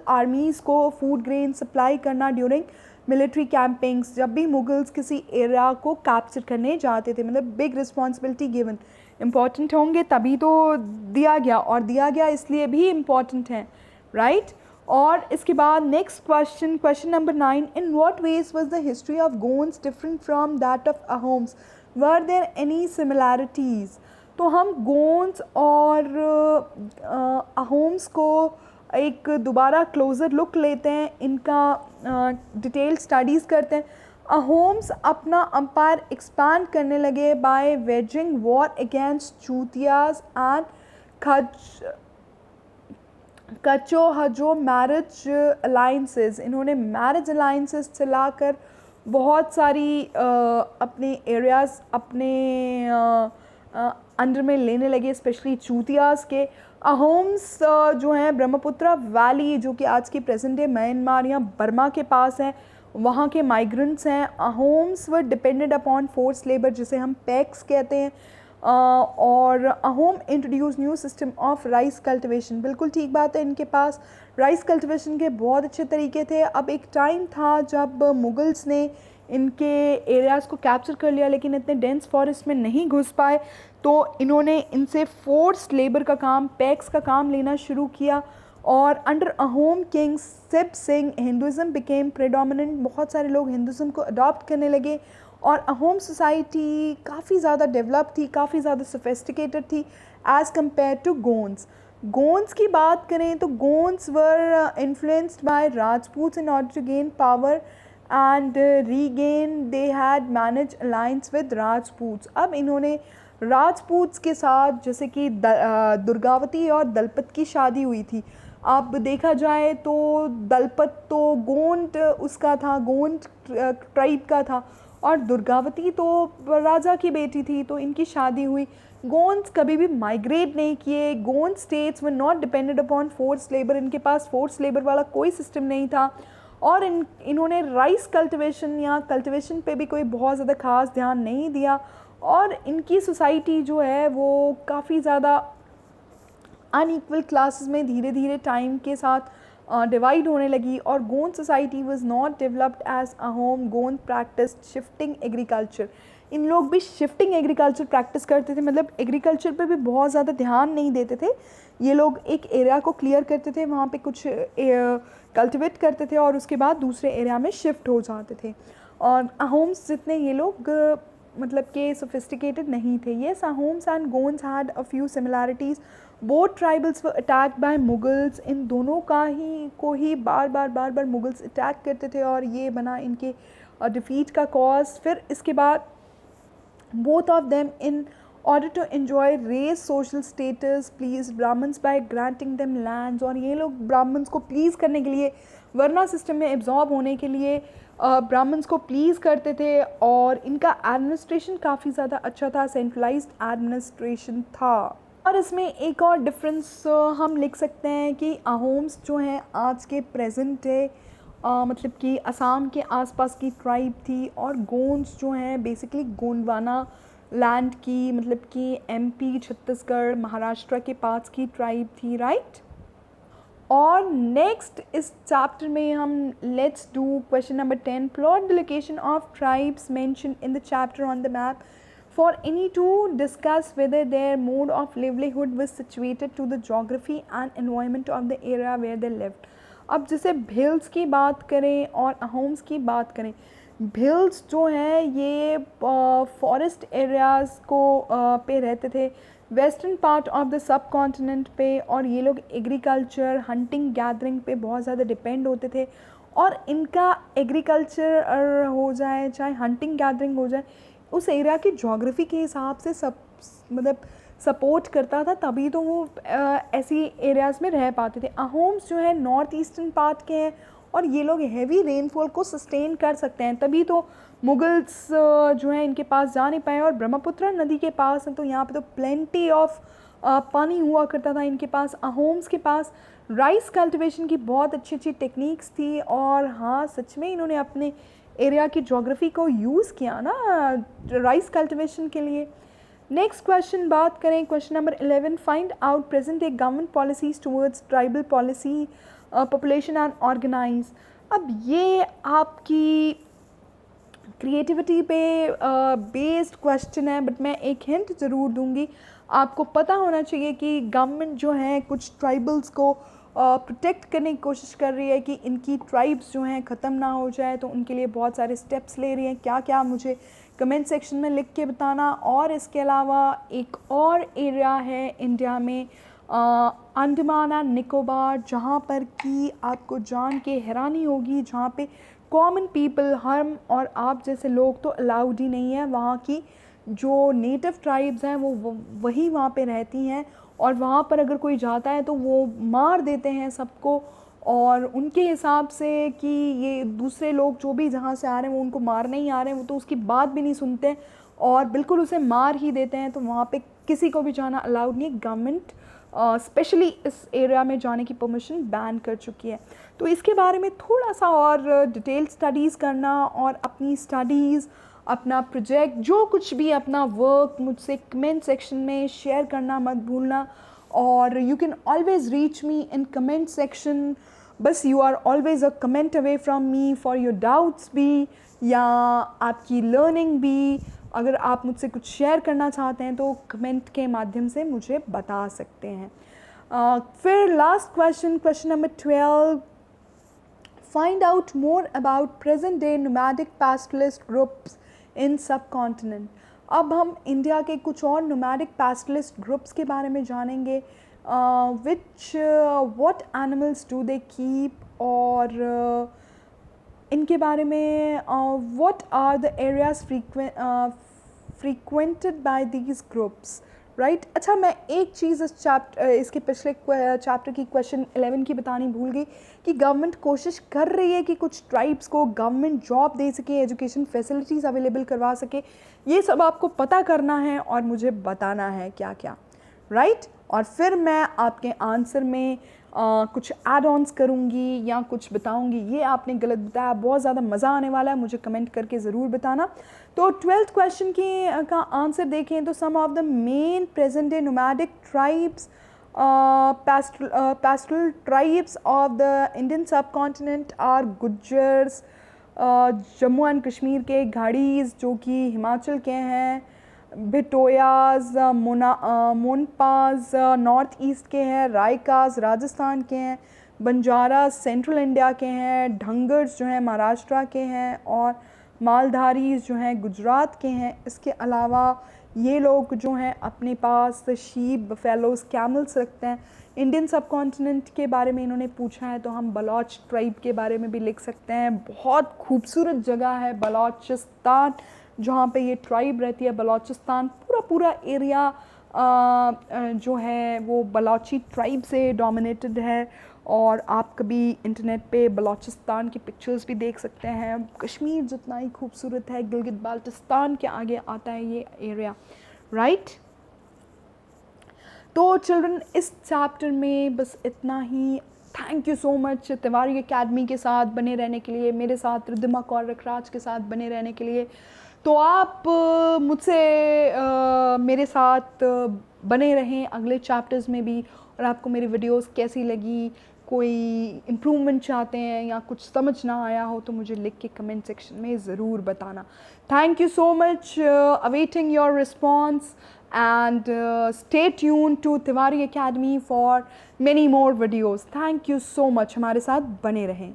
आर्मीज़ को फूड ग्रेन सप्लाई करना ड्यूरिंग मिलिट्री कैंपिंग्स, जब भी मुगल्स किसी एरिया को कैप्चर करने जाते थे, मतलब बिग रिस्पॉन्सिबिलिटी गिवन। इम्पॉर्टेंट होंगे तभी तो दिया गया, और दिया गया इसलिए भी इम्पॉर्टेंट है, राइट। और इसके बाद next question, question number 9, in what ways was the history of Gonds different from that of Ahoms, were there any similarities. तो हम गोंड्स और अहोम्स को एक दोबारा क्लोज़र लुक लेते हैं, इनका डिटेल स्टडीज़ करते हैं। अहोम्स अपना अम्पायर एक्सपैंड करने लगे by waging war against Chutiyas and Koch Hajo marriage alliances. इन्होंने मैरिज अलाइंसेस चलाकर बहुत सारी अपने एरियाज़ अपने अंडर में लेने लगे, स्पेशली चूतियाज के। अहोम्स जो हैं ब्रह्मपुत्रा वैली, जो कि आज की प्रेजेंट डे म्यांमार या बर्मा के पास है, वहाँ के माइग्रेंट्स हैं। अहोम्स वर डिपेंडेड अपॉन फोर्स लेबर, जिसे हम पैक्स कहते हैं। और Ahom introduce new system of rice cultivation. बिल्कुल ठीक बात है, इनके पास राइस कल्टिवेशन के बहुत अच्छे तरीके थे। अब एक टाइम था जब मुगल्स ने इनके एरियाज़ को कैप्चर कर लिया, लेकिन इतने डेंस फॉरेस्ट में नहीं घुस पाए, तो इन्होंने इनसे फोर्स्ड लेबर का काम, पैक्स का काम लेना शुरू किया। और under Ahom king Sib Singh Hinduism became predominant. बहुत सारे लोग हिंदुज़म को अडॉप्ट करने लगे, और अहोम सोसाइटी काफ़ी ज़्यादा डेवलप थी, काफ़ी ज़्यादा सोफिस्टिकेटेड थी as compared to Gonds. Gonds की बात करें तो Gonds were influenced by Rajputs in order to gain power and regain they had manage alliance with Rajputs. अब इन्होंने राजपूत्स के साथ, जैसे कि दुर्गावती और दलपत की शादी हुई थी। अब देखा जाए तो दलपत तो गोंड उसका था, गोंड ट्राइब का था, और दुर्गावती तो राजा की बेटी थी, तो इनकी शादी हुई। गोंड्स कभी भी माइग्रेट नहीं किए। Gond states were not depended upon force labour, इनके पास फोर्स लेबर वाला कोई सिस्टम नहीं था। और इन्होंने राइस कल्टिवेशन या कल्टिवेशन पे भी कोई बहुत ज़्यादा खास ध्यान नहीं दिया, और इनकी सोसाइटी जो है वो काफ़ी ज़्यादा अनइक्वल क्लासेस में धीरे धीरे टाइम के साथ डिवाइड होने लगी। और Gond society was not developed as a home. Gond practice shifting agriculture, इन लोग भी शिफ्टिंग एग्रीकल्चर प्रैक्टिस करते थे, मतलब एग्रीकल्चर पे भी बहुत ज़्यादा ध्यान नहीं देते थे। ये लोग एक एरिया को क्लियर करते थे, वहाँ पे कुछ कल्टिवेट करते थे और उसके बाद दूसरे एरिया में शिफ्ट हो जाते थे। और अहोम्स जितने ये लोग मतलब कि सोफिस्टिकेटेड नहीं थे। ये Ahoms and Gonds had a few similarities. Both tribals were attacked by Mughals, इन दोनों को ही बार बार मुगल्स अटैक करते थे और ये बना इनके डिफीट का कॉज। फिर इसके बाद both of them in order to enjoy raise social status please brahmins by granting them lands, और ये लोग ब्राह्मण्स को प्लीज़ करने के लिए, वर्ना सिस्टम में एब्जॉर्ब होने के लिए ब्राह्मण्स को प्लीज़ करते थे। और इनका एडमिनिस्ट्रेशन काफ़ी ज़्यादा अच्छा था, सेंट्रलाइज्ड एडमिनिस्ट्रेशन था। और इसमें एक और डिफरेंस हम लिख सकते हैं कि अहोम्स जो हैं आज के प्रेजेंट है मतलब कि असम के आसपास की ट्राइब थी, और गोंड्स जो हैं बेसिकली गोंडवाना लैंड की, मतलब कि एमपी, छत्तीसगढ़, महाराष्ट्र के पास की ट्राइब थी, राइट। और नेक्स्ट इस चैप्टर में हम let's do question number 10। Plot the location of tribes mention in the chapter on the map for any two discuss whether their mode of livelihood was situated to the geography and environment of the area where they lived. अब जैसे भिल्स की बात करें और अहोम्स की बात करें, भिल्स जो हैं ये फॉरेस्ट एरियाज़ को पे रहते थे, वेस्टर्न पार्ट ऑफ द सब कॉन्टिनेंट पे, और ये लोग एग्रीकल्चर, हंटिंग, गैदरिंग पे बहुत ज़्यादा डिपेंड होते थे। और इनका एग्रीकल्चर हो जाए चाहे हंटिंग गैदरिंग हो जाए, उस एरिया की ज्योग्राफी के हिसाब से सब मतलब सपोर्ट करता था, तभी तो वो ऐसी एरियाज़ में रह पाते थे। अहोम्स जो है नॉर्थ ईस्टर्न पार्ट के हैं, और ये लोग हैवी रेनफॉल को सस्टेन कर सकते हैं, तभी तो मुगल्स जो हैं इनके पास जा नहीं पाए। और ब्रह्मपुत्र नदी के पास हैं, तो यहाँ पे तो प्लेंटी ऑफ पानी हुआ करता था इनके पास। अहोम्स के पास राइस कल्टिवेशन की बहुत अच्छी अच्छी टेक्निक्स थी, और हाँ सच में इन्होंने अपने एरिया की ज्योग्राफी को यूज़ किया ना राइस कल्टिवेशन के लिए। नेक्स्ट क्वेश्चन बात करें, question number 11। Find out present day government policies towards tribal policy population and organize. अब ये आपकी क्रिएटिविटी पे बेस्ड क्वेश्चन है, बट मैं एक हिंट ज़रूर दूंगी। आपको पता होना चाहिए कि गवर्नमेंट जो है कुछ ट्राइबल्स को प्रोटेक्ट करने की कोशिश कर रही है कि इनकी ट्राइब्स जो हैं ख़त्म ना हो जाए, तो उनके लिए बहुत सारे स्टेप्स ले रही हैं। क्या क्या मुझे कमेंट सेक्शन में लिख के बताना। और इसके अलावा एक और एरिया है इंडिया में अंडमान एंड निकोबार, जहाँ पर कि आपको जान के हैरानी होगी, जहाँ पे कॉमन पीपल, हम और आप जैसे लोग तो अलाउड ही नहीं है। वहाँ की जो नेटिव ट्राइब्स हैं वो वही वहाँ पे रहती हैं, और वहाँ पर अगर कोई जाता है तो वो मार देते हैं सबको, और उनके हिसाब से कि ये दूसरे लोग जो भी जहाँ से आ रहे हैं वो उनको मारने ही आ रहे हैं, वो तो उसकी बात भी नहीं सुनते और बिल्कुल उसे मार ही देते हैं। तो वहाँ पे किसी को भी जाना अलाउड नहीं है। गवर्नमेंट स्पेशली इस एरिया में जाने की परमिशन बैन कर चुकी है। तो इसके बारे में थोड़ा सा और डिटेल स्टडीज़ करना, और अपनी स्टडीज़, अपना प्रोजेक्ट, जो कुछ भी अपना वर्क मुझसे कमेंट सेक्शन में शेयर करना मत भूलना। और you can always reach me in comment section. बस you are always a comment away from me for your doubts भी, या आपकी लर्निंग भी। अगर आप मुझसे कुछ शेयर करना चाहते हैं तो कमेंट के माध्यम से मुझे बता सकते हैं। फिर last question, question number 12। Find out more about present day nomadic pastoralist groups in subcontinent. अब हम इंडिया के कुछ और नोमैडिक पैस्टलिस्ट ग्रुप्स के बारे में जानेंगे। What animals do they keep, और इनके बारे में what are the areas frequented by these groups, right अच्छा मैं एक चीज़ इस इसके पिछले चैप्टर की क्वेश्चन 11 की बतानी भूल गई कि गवर्नमेंट कोशिश कर रही है कि कुछ ट्राइब्स को गवर्नमेंट जॉब दे सके, एजुकेशन फैसिलिटीज़ अवेलेबल करवा सके। ये सब आपको पता करना है और मुझे बताना है क्या क्या, राइट और फिर मैं आपके आंसर में कुछ एड ऑन्स करूँगी या कुछ बताऊँगी ये आपने गलत बताया। बहुत ज़्यादा मज़ा आने वाला है, मुझे कमेंट करके ज़रूर बताना। तो 12th क्वेश्चन की का आंसर देखें तो some of the main present day nomadic tribes pastoral tribes of the Indian subcontinent are Gujjars, Jammu and Kashmir के घाड़ीज़ जो कि हिमाचल के हैं, भिटोयाज, मोनपाज नॉर्थ ईस्ट के हैं, रायकाज राजस्थान के हैं, बंजाराज सेंट्रल इंडिया के हैं, ढंगर्स जो हैं महाराष्ट्र के हैं और मालधारीज जो हैं गुजरात के हैं। इसके अलावा ये लोग जो हैं अपने पास शीप, बफेलोज, कैमल्स रखते हैं। इंडियन सब कॉन्टिनेंट के बारे में इन्होंने पूछा है तो हम बलोच ट्राइब के बारे में भी लिख सकते हैं। बहुत खूबसूरत जगह है बलोचिस्तान जहाँ पे ये ट्राइब रहती है। बलोचिस्तान पूरा एरिया जो है वो बलोची ट्राइब से डोमिनेटेड है और आप कभी इंटरनेट पे बलोचिस्तान की पिक्चर्स भी देख सकते हैं। कश्मीर जितना ही खूबसूरत है, गिलगित बाल्टिस्तान के आगे आता है ये एरिया, राइट। तो चिल्ड्रन इस चैप्टर में बस इतना ही। Thank you so much Tiwari Academy के साथ बने रहने के लिए, मेरे साथ रिद्धिमा कौर रखराज के साथ बने रहने के लिए। तो आप मुझसे मेरे साथ बने रहें अगले चैप्टर्स में भी। और आपको मेरी वीडियोस कैसी लगी, कोई इम्प्रूवमेंट चाहते हैं या कुछ समझ ना आया हो तो मुझे लिख के कमेंट सेक्शन में ज़रूर बताना। Thank you so much, awaiting your response and stay tuned to Tiwari Academy for many more videos. Thank you so much, हमारे साथ बने रहें।